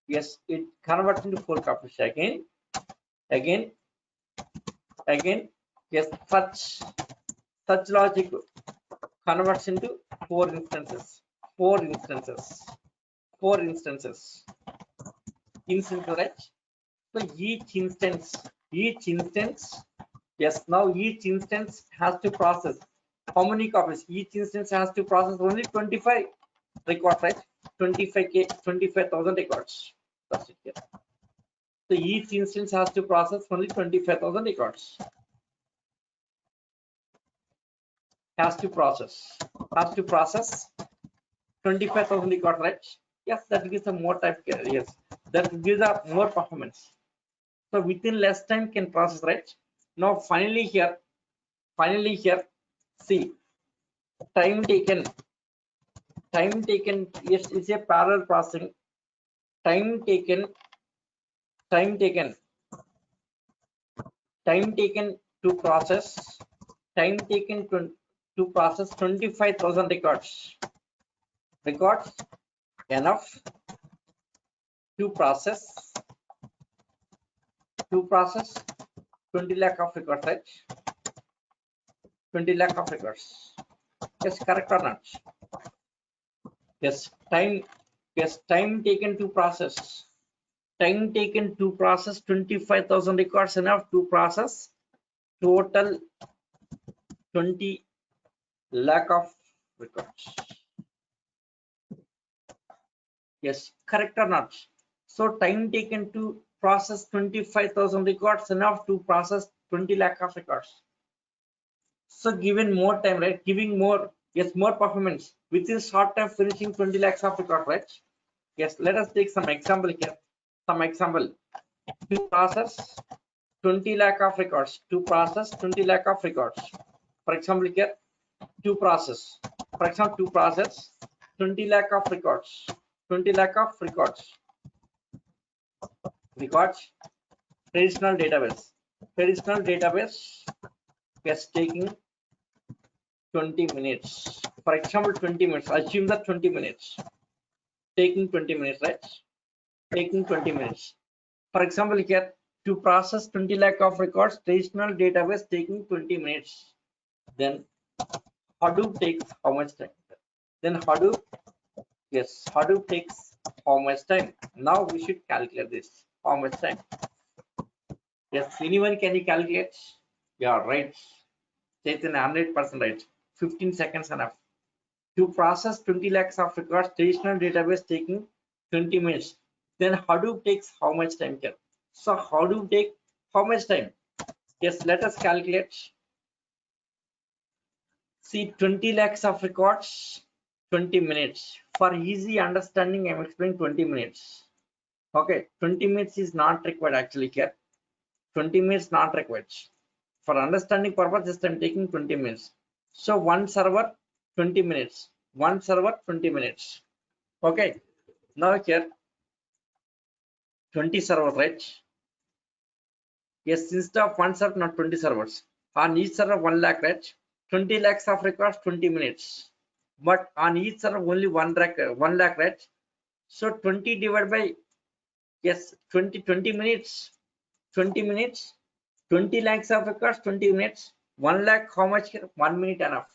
yes, it converts into 4 copies. Again, yes, such logic converts into 4 instances. 4 instances. 4 instances. Right? So each instance, yes, now each instance has to process how many copies? Each instance has to process only 25 records, right? 25,000 records. That's it here. So each instance has to process only 25,000 records. Has to process 25,000 records, right? Yes, that gives a more type. Yes, that gives a more performance. So within less time can process, right? Now finally here, see, time taken, yes, is a parallel processing. Time taken to process, to process 25,000 records enough to process 20 lakh of records, right? 20 lakh of records. Yes, correct or not? Yes, time taken to process 25,000 records enough to process total 20 lakh of records. Yes, correct or not? So time taken to process 25,000 records enough to process 20 lakh of records. So given more time, right? Giving more, yes, more performance within short time finishing 20 lakhs of records, right? Yes, let us take some example here. Some example to process 20 lakh of records. To process 20 lakh of records. For example, here to process. For example, to process 20 lakh of records. 20 lakh of records. Traditional database. Traditional database is taking 20 minutes. For example, 20 minutes. Assume that 20 minutes. Taking 20 minutes, right? Taking 20 minutes. For example, here to process 20 lakh of records, traditional database taking 20 minutes. Then Hadoop takes how much time? Then Hadoop, yes, Hadoop takes how much time? Now we should calculate this. How much time? Yes, anyone can you calculate? Yeah, right. Chaitanya, 100% right. 15 seconds enough. To process 20 lakhs of records, traditional database taking 20 minutes. Then Hadoop takes how much time here? So Hadoop take how much time? Yes, let us calculate. See, 20 lakhs of records, 20 minutes. For easy understanding, I'm explaining 20 minutes. Okay, 20 minutes is not required actually here. 20 minutes not required. For understanding purpose, just I'm taking 20 minutes. So one server, 20 minutes. One server, 20 minutes. Okay, now here 20 servers, right? Yes, instead of one server, not 20 servers. On each server, 1 lakh, right? 20 lakhs of records, 20 minutes. But on each server, only 1 lakh, right? So 20 divided by, yes, 20 minutes, 20 minutes, 20 lakhs of records, 20 minutes. 1 lakh, how much here? 1 minute enough.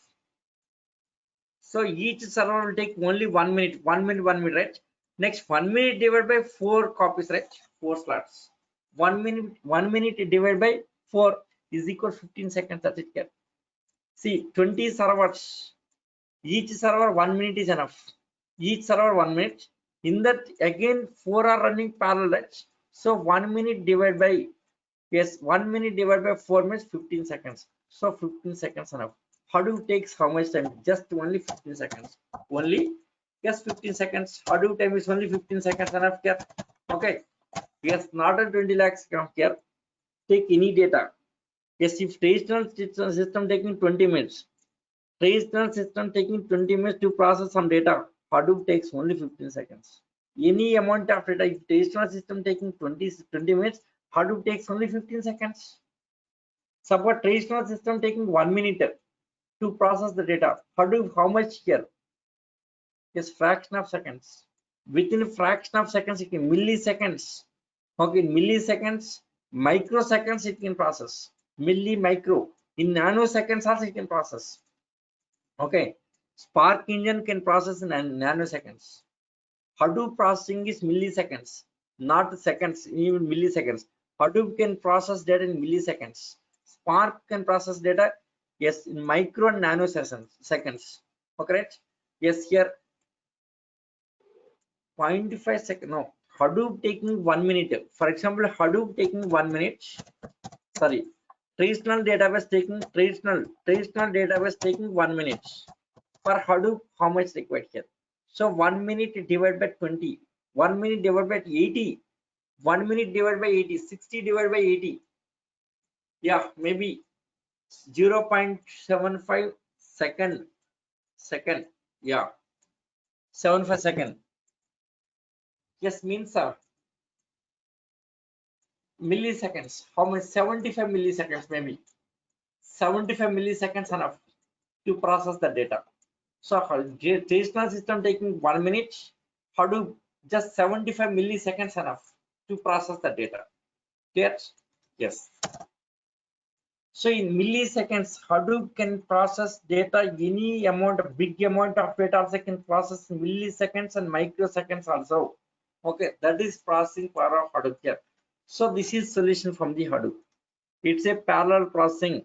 So each server will take only 1 minute, 1 minute, 1 minute, right? Next, 1 minute divided by 4 copies, right? 4 slots. 1 minute divided by 4 is equal to 15 seconds. That's it here. See, 20 servers. Each server 1 minute is enough. Each server 1 minute. In that, again, 4 are running parallel, right? So 1 minute divided by, yes, 1 minute divided by 4 minutes, 15 seconds. So 15 seconds enough. Hadoop takes how much time? Just only 15 seconds. Only, yes, 15 seconds. Hadoop time is only 15 seconds enough here. Okay. Yes, not a 20 lakhs here. Take any data. Yes, if traditional system taking 20 minutes, traditional system taking 20 minutes to process some data, Hadoop takes only 15 seconds. Any amount of data, if traditional system taking 20 minutes, Hadoop takes only 15 seconds. Suppose traditional system taking 1 minute to process the data. Hadoop, how much here? Is fraction of seconds. Within a fraction of seconds, it can milliseconds. Okay, milliseconds, microseconds it can process. Micro. In nanoseconds also it can process. Okay. Spark engine can process in nanoseconds. Hadoop processing is milliseconds, not seconds, even milliseconds. Hadoop can process data in milliseconds. Spark can process data, yes, in micro and nanoseconds. Okay, right? Yes, here 0.5 second. No, Hadoop taking 1 minute. For example, Hadoop taking 1 minute. Sorry, traditional database taking 1 minute. For Hadoop, how much required here? So 1 minute divided by 20, 1 minute divided by 80, 1 minute divided by 80, 60 divided by 80. Yeah, maybe 0.75 second. Yeah, 75 second. Yes, means milliseconds. How much? 75 milliseconds, maybe 75 milliseconds enough to process the data. So traditional system taking 1 minute, Hadoop just 75 milliseconds enough to process the data. Yes, yes. So in milliseconds, Hadoop can process data, any amount, big amount of data also can process in milliseconds and microseconds also. Okay, that is processing power of Hadoop here. So this is solution from the Hadoop. It's a parallel processing.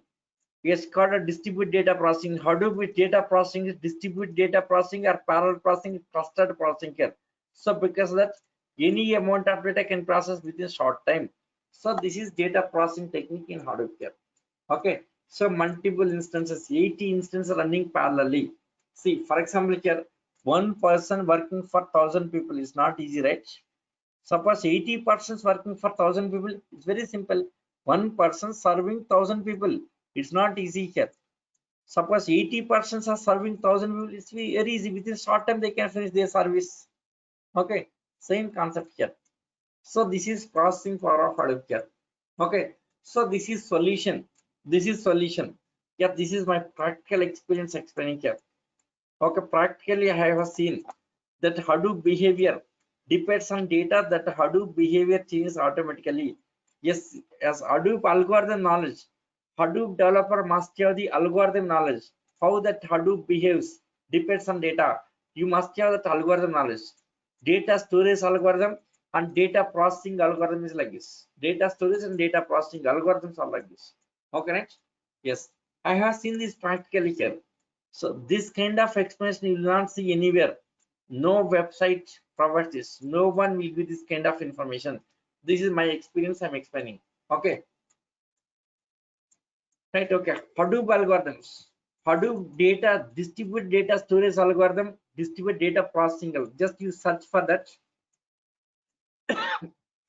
It's called a distributed data processing. Hadoop with data processing is distributed data processing or parallel processing, clustered processing here. So because of that, any amount of data can process within short time. So this is data processing technique in Hadoop here. Okay, so multiple instances, 80 instances running parallelly. See, for example, here one person working for 1,000 people is not easy, right? Suppose 80 persons working for 1,000 people, it's very simple. One person serving 1,000 people, it's not easy here. Suppose 80 persons are serving 1,000 people, it's very easy. Within short time they can finish their service. Okay, same concept here. So this is processing power of Hadoop here. Okay, so this is solution. This is solution. Yeah, this is my practical experience explaining here. Okay, practically I have seen that Hadoop behavior depends on data, that Hadoop behavior changes automatically. Yes, as Hadoop algorithm knowledge, Hadoop developer must have the algorithm knowledge. How that Hadoop behaves depends on data. You must have that algorithm knowledge. Data storage algorithm and data processing algorithm is like this. Data storage and data processing algorithms are like this. Okay, right? Yes, I have seen this practically here. So this kind of explanation you will not see anywhere. No website provides this. No one will give this kind of information. This is my experience I'm explaining. Okay. Right. Okay. Hadoop algorithms. Hadoop data, distributed data storage algorithm, distributed data processing. Just you search for that.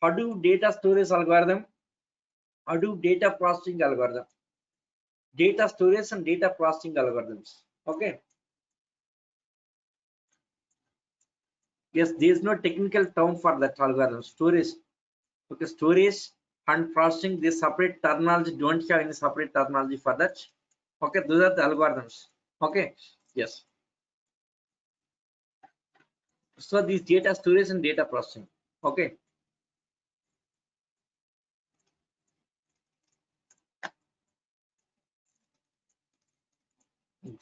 Hadoop data storage algorithm, Hadoop data processing algorithm, data storage and data processing algorithms. Okay. Yes, there is no technical term for that algorithm. Storage. Okay, storage and processing, this separate terminology, don't have any separate terminology for that. Okay, those are the algorithms. Okay, yes. So these data storage and data processing. Okay.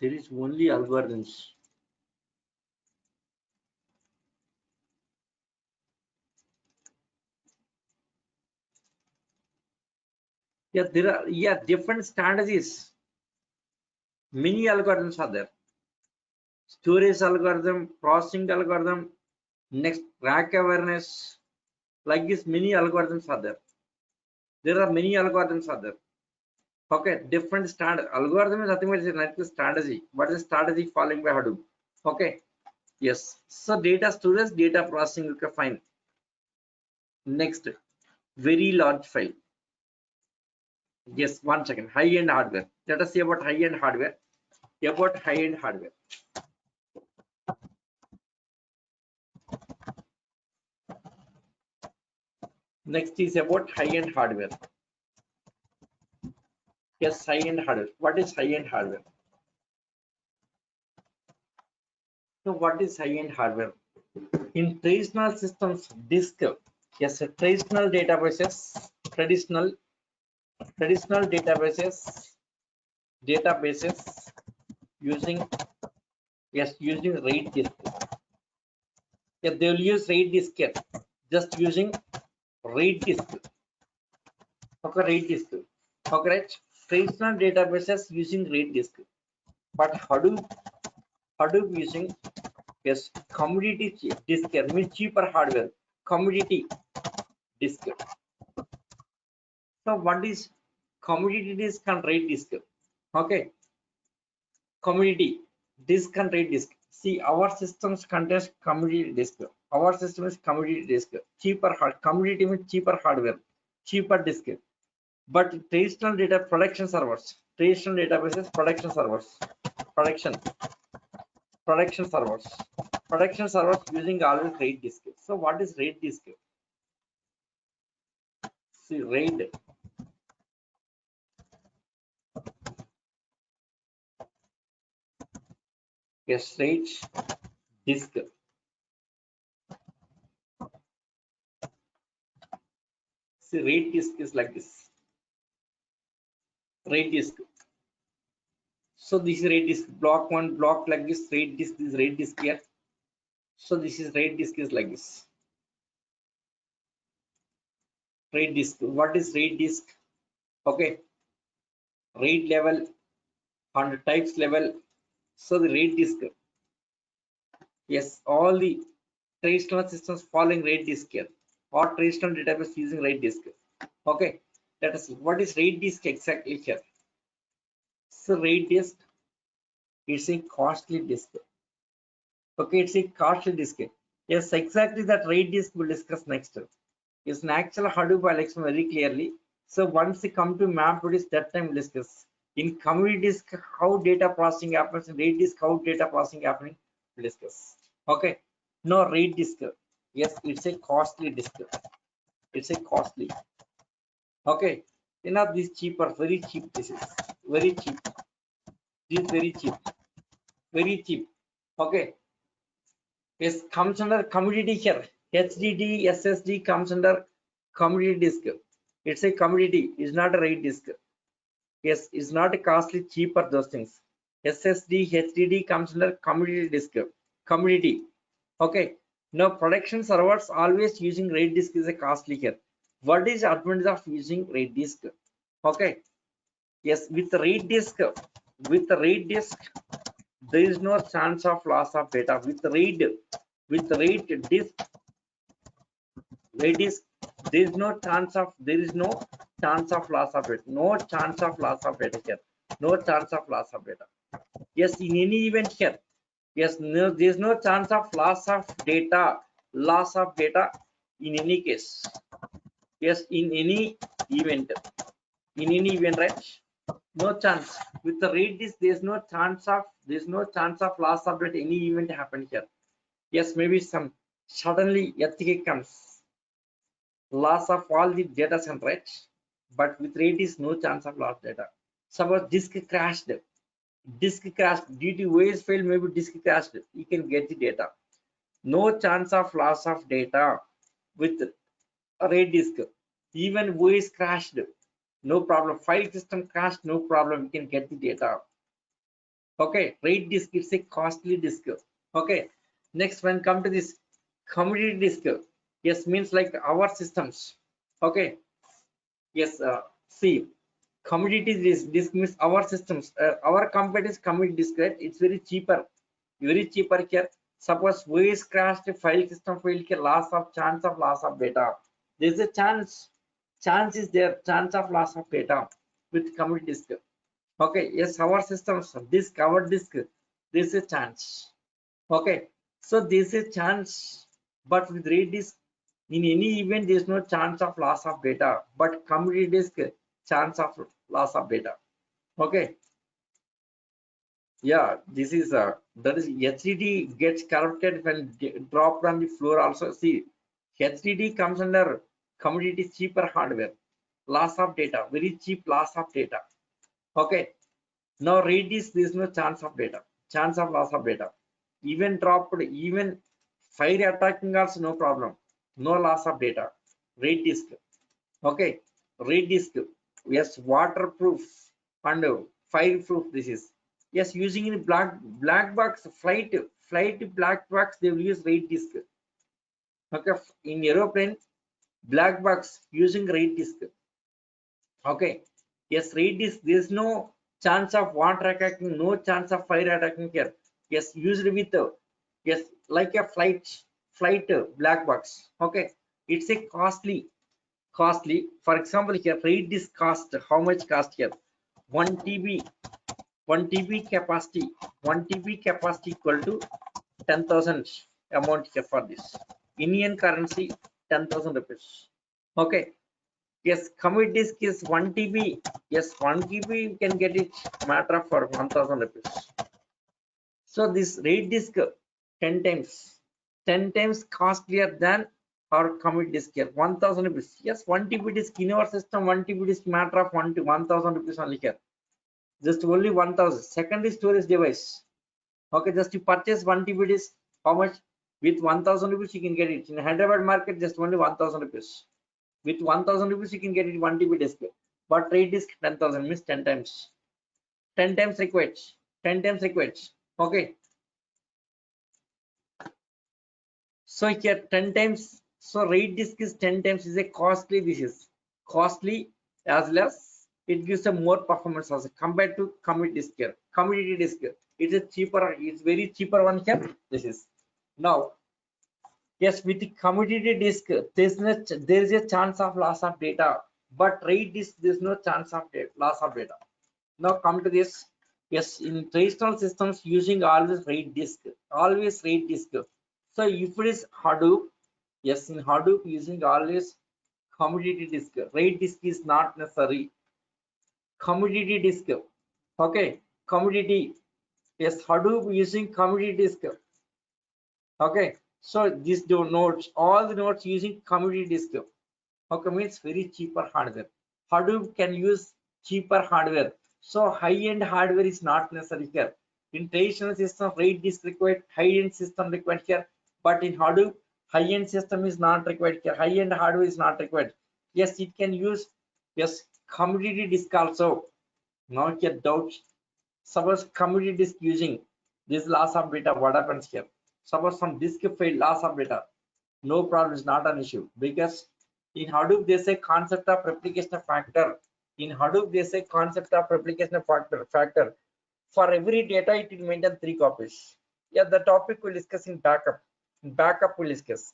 There is only algorithms. Yeah, there are different strategies. Many algorithms are there. Storage algorithm, processing algorithm, next rack awareness, like this many algorithms are there. There are many algorithms are there. Okay, different standard algorithm is nothing but like the strategy. What is strategy following by Hadoop? Okay, yes. So data storage, data processing, okay, fine. Next, very large file. Yes, 1 second. High-end hardware. Let us see about high-end hardware. About high-end hardware. Next is about high-end hardware. Yes, high-end hardware. What is high-end hardware? So what is high-end hardware? In traditional systems, disk. Yes, traditional databases, traditional databases using, yes, using RAID disk. Yes, they will use RAID disk here. Just using RAID disk. Okay, RAID disk. Okay, right. Traditional databases using RAID disk. But Hadoop using, yes, commodity disk here, means cheaper hardware. Commodity disk. So what is commodity disk and RAID disk? Okay, commodity disk and RAID disk. See, our systems contains commodity disk. Our system is commodity disk. Cheaper hard commodity means cheaper hardware, cheaper disk. But traditional data production servers, traditional databases, production servers, production servers, production servers using always RAID disk. So what is RAID disk? See, RAID. Yes, RAID disk. See, RAID disk is like this. RAID disk. So this is RAID disk. Block one, block like this. RAID disk. This is RAID disk here. So this is RAID disk is like this. RAID disk. What is RAID disk? Okay. RAID level and types level. So the RAID disk. Yes, all the traditional systems following RAID disk here, or traditional database using RAID disk. Okay, let us see what is RAID disk exactly here. So RAID disk is a costly disk. Okay, it's a costly disk. Yes, exactly that RAID disk we'll discuss next. Is an actual Hadoop I'll explain very clearly. So once we come to MapReduce, that time we'll discuss. In commodity disk, how data processing happens. In RAID disk, how data processing happening. We'll discuss. Okay. No, RAID disk. Yes, it's a costly disk. It's a costly. Okay. This cheaper, very cheap. This is very cheap. This is very cheap. Very cheap. Okay. Yes, comes under commodity here. HDD, SSD comes under commodity disk. It's a commodity. It's not a RAID disk. Yes, it's not a costly, cheaper those things. SSD, HDD comes under commodity disk. Commodity. Okay. Now production servers always using RAID disk is a costly here. What is the advantage of using RAID disk? Okay. Yes, with the RAID disk, there is no chance of loss of data. With read disk, there is no chance of loss of it. No chance of loss of data here. No chance of loss of data. Yes, in any event here. Yes, no, there is no chance of loss of data. Loss of data in any case. Yes, in any event. In any event, right? No chance. With the read this, there's no chance of loss of data. Any event happen here. Yes, maybe some suddenly earthquake comes, loss of all the data center, right? But with RAID is no chance of lost data. Suppose disk crashed due to OS fail, maybe disk crashed, you can get the data. No chance of loss of data with RAID disk. Even OS crashed, no problem. File system crashed, no problem, you can get the data. Okay, RAID disk, it's a costly disk. Okay, next when come to this commodity disk, yes, means like our systems. Okay, yes, see, commodity disk means our systems, our company's commodity disk, right? It's very cheaper here. Suppose OS crashed, file system failed here, chance of loss of data. There's a chance is there, chance of loss of data with commodity disk. Okay, yes, our systems, our disk, there's a chance. Okay, so there's a chance, but with RAID disk, in any event, there's no chance of loss of data, but commodity disk, chance of loss of data. Okay, yeah, this is that is HDD gets corrupted when dropped on the floor. Also, see, HDD comes under commodity cheaper hardware, loss of data, very cheap loss of data. Okay, now RAID disk, there's no chance of data, chance of loss of data. Even dropped, even fire attacking also no problem, no loss of data. RAID disk. Okay, RAID disk. Yes, waterproof and fireproof. This is, yes, using in black box flight black box. They will use RAID disk. Okay, in aeroplane black box using RAID disk. Okay, yes, RAID disk. There is no chance of water attacking, no chance of fire attacking here. Yes, used with yes, like a flight black box. Okay, it's a costly. For example, here RAID disk cost, how much cost here? 1 TB 1 TB capacity, 1 TB capacity equal to 10,000 amount here for this. Indian currency 10,000 rupees. Okay, yes, commit disk is 1 TB. Yes, 1 TB you can get it matter of for 1,000 rupees. So this RAID disk 10 times costlier than our commit disk here. 1,000 rupees. Yes, 1 TB disk in our system, 1 TB disk matter of 1 to 1,000 rupees only here. Just only 1,000. Secondary storage device. Okay, just you purchase 1 TB disk. How much? With 1,000 rupees you can get it in Hyderabad market. Just only 1,000 rupees. With 1,000 rupees you can get it 1 TB disk. But RAID disk 10,000 means 10 times. 10 times required. 10 times required. Okay. So here 10 times. So RAID disk is 10 times is a costly. This is costly as well as it gives a more performance also compared to commodity disk here. Commodity disk, it is cheaper. It's very cheaper one here. This is now. Yes, with the commodity disk, there is a chance of loss of data, but RAID disk there's no chance of loss of data. Now come to this. Yes, in traditional systems using always RAID disk, always RAID disk. So if it is Hadoop, yes, in Hadoop using always commodity disk. RAID disk is not necessary. Commodity disk. Okay, commodity. Yes, Hadoop using commodity disk. Okay, so these two nodes, all the nodes using commodity disk. Okay, means very cheaper hardware. Hadoop can use cheaper hardware. So high-end hardware is not necessary here. In traditional system, RAID disk required, high-end system required here. But in Hadoop, high-end system is not required here. High-end hardware is not required. Yes, it can use, yes, commodity disk also. Not yet doubt. Suppose commodity disk using this loss of data, what happens here? Suppose some disk fail, loss of data. No problem, is not an issue because in Hadoop there's a concept of replication factor. In Hadoop there's a concept of replication factor. For every data, it will maintain 3 copies. Yeah, the topic we'll discuss in backup. In backup, we'll discuss.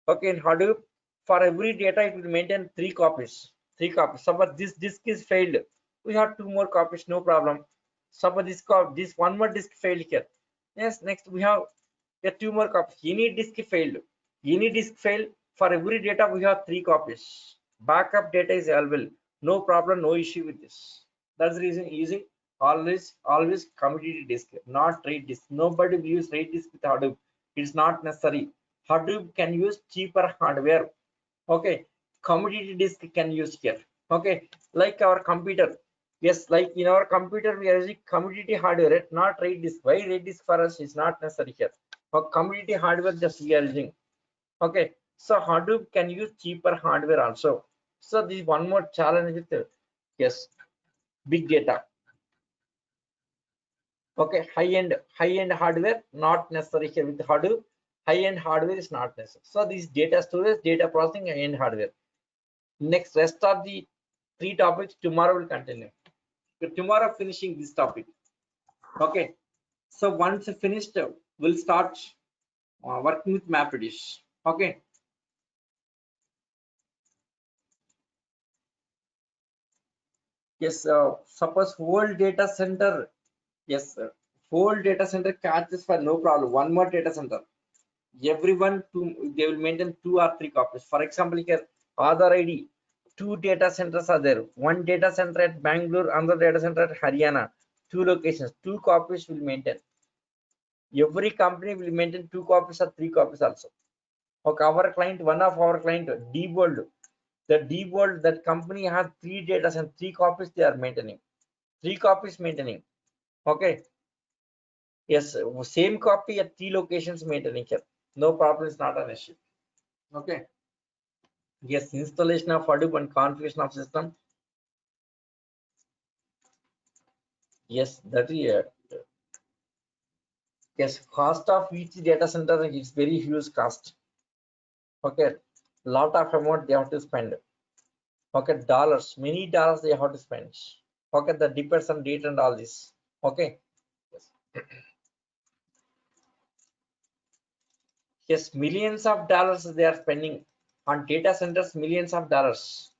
Okay, in Hadoop, for every data, it will maintain 3 copies. 3 copies. Suppose this disk is failed, we have 2 more copies, no problem. Suppose this one more disk failed here. Yes, next we have 2 more copies. Any disk failed. Any disk failed. For every data, we have 3 copies. Backup data is available. No problem, no issue with this. That's the reason using always commodity disk, not RAID disk. Nobody will use RAID disk with Hadoop. It's not necessary. Hadoop can use cheaper hardware. Okay, commodity disk can use here. Okay, like our computer. Yes, like in our computer we are using commodity hardware, not RAID disk. Why RAID disk for us is not necessary here. For commodity hardware just we are using. Okay, so Hadoop can use cheaper hardware also. So this is one more challenge with yes, big data. Okay, high-end hardware not necessary here with Hadoop. High-end hardware is not necessary. So this data storage, data processing, high-end hardware. Next, rest of the 3 topics tomorrow will continue. So tomorrow finishing this topic. Okay, so once finished, we'll start working with MapReduce. Okay. Yes, suppose whole data center. Yes, whole data center catches for no problem. One more data center. Everyone they will maintain 2 or 3 copies. For example, here Aadhaar ID, 2 data centers are there. One data center at Bangalore, another data center at Haryana. 2 locations, 2 copies will maintain. Every company will maintain 2 copies or 3 copies also. Okay, our client, one of our client, Diebold, the Diebold, that company has 3 data and 3 copies they are maintaining. 3 copies maintaining. Okay. Yes, same copy at 3 locations maintaining here. No problem, it's not an issue. Okay. Yes, installation of Hadoop and configuration of system. Yes, that is yes, cost of each data center is very huge cost. Okay, lot of amount they have to spend. Okay, dollars, many dollars they have to spend. Okay, that depends on data and all this. Okay. Yes. Yes, millions of dollars they are spending on data centers, millions of dollars.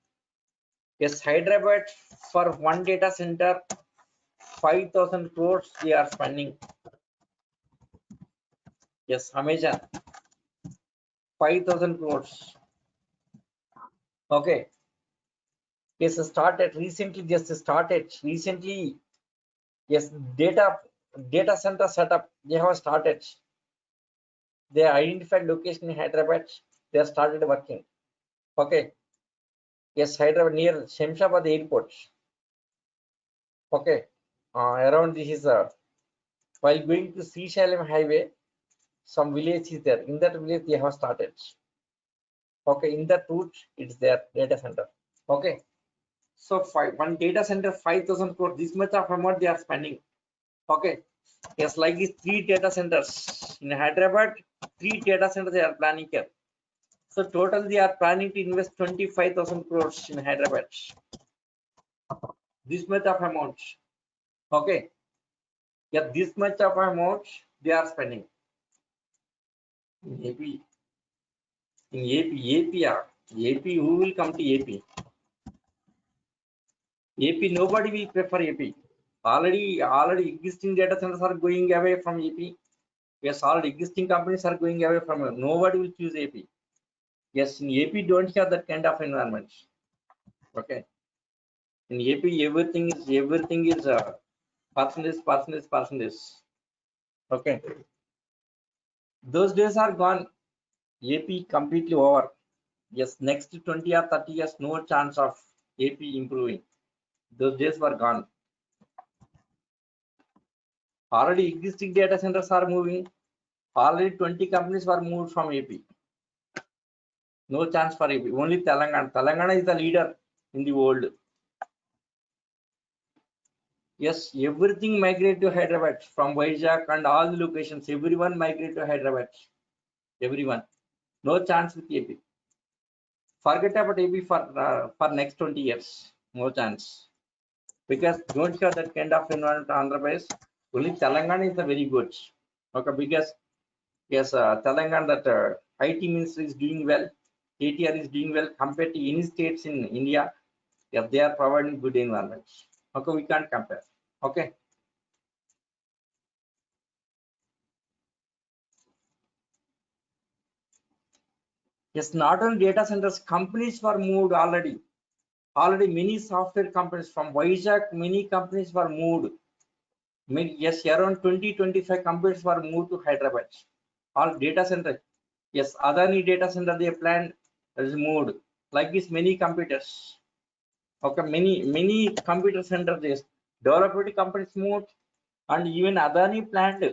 Yes, Hyderabad for one data center, 5,000 crores they are spending. Yes, Amazon, 5,000 crores. Okay. Yes, started recently, just started recently. Yes, data center setup, they have started. They identified location in Hyderabad, they have started working. Okay. Yes, Hyderabad near Shemshabad airport. Okay. Around this is while going to Srisailam highway, some village is there. In that village, they have started. Okay, in that route, it's their data center. Okay. So one data center, 5,000 crore, this much of amount they are spending. Okay. Yes, like these 3 data centers in Hyderabad, 3 data centers they are planning here. So total they are planning to invest 25,000 crores in Hyderabad. This much of amount. Okay. Yeah, this much of amount they are spending. In AP, AP, who will come to AP? AP, nobody will prefer AP. Already existing data centers are going away from AP. Yes, all existing companies are going away from it. Nobody will choose AP. Yes, in AP don't have that kind of environment. Okay. In AP, everything is percentage. Okay. Those days are gone. AP completely over. Yes, next 20 or 30 years, no chance of AP improving. Those days were gone. Already existing data centers are moving. Already 20 companies were moved from AP. No chance for AP. Only Telangana. Telangana is the leader in the world. Yes, everything migrate to Hyderabad from Vizag and all the locations. Everyone migrate to Hyderabad. Everyone. No chance with AP. Forget about AP for next 20 years. No chance. Because don't have that kind of environment on Andhra Pradesh. Only Telangana is a very good. Okay, because yes, Telangana that IT ministry is doing well, KTR is doing well compared to any states in India. Yeah, they are providing good environment. Okay, we can't compare. Okay. Yes, not only data centers, companies were moved already. Already many software companies from Vizag, many companies were moved. Yes, around 20-25 companies were moved to Hyderabad. All data center. Yes, Adani data center they planned is moved. Like this, many computers. Okay, many computer centers is developed companies moved, and even Adani planned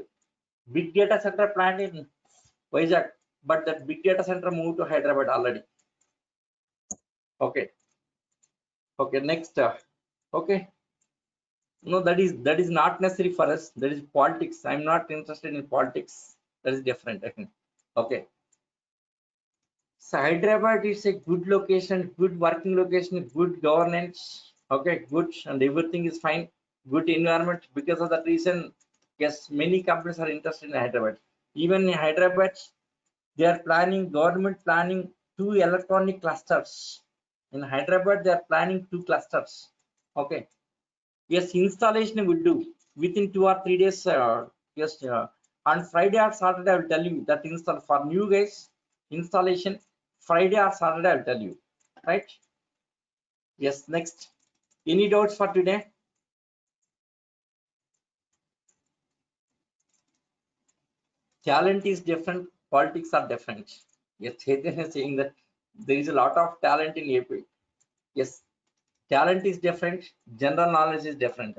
big data center planned in Vizag, but that big data center moved to Hyderabad already. Okay, okay, next. Okay, no, that is not necessary for us. That is politics. I'm not interested in politics. That is different. Okay. So Hyderabad is a good location, good working location, good governance. Okay, good, and everything is fine. Good environment. Because of that reason, yes, many companies are interested in Hyderabad. Even in Hyderabad, they are planning, government planning 2 electronic clusters. In Hyderabad, they are planning 2 clusters. Okay. Yes, installation will do within 2 or 3 days. Yes, on Friday or Saturday, I will tell you that install for new guys installation. Friday or Saturday, I will tell you. Right? Yes. Next, any doubts for today? Talent is different. Politics are different. Yes, Chetan is saying that there is a lot of talent in AP. Yes, talent is different. General knowledge is different.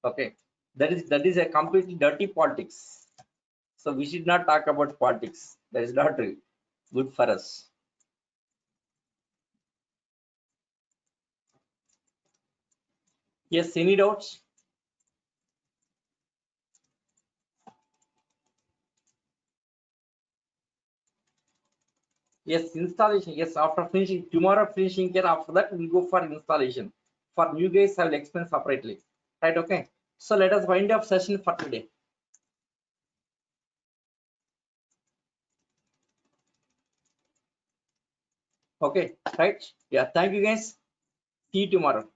Okay, that is a completely dirty politics. So we should not talk about politics. That is not good for us. Yes, any doubts? Yes, installation. Yes, after finishing tomorrow finishing here, after that we'll go for installation. For new guys, I will explain separately. Right, okay. So let us wind up session for today. Okay, right? Yeah, thank you guys. See you tomorrow.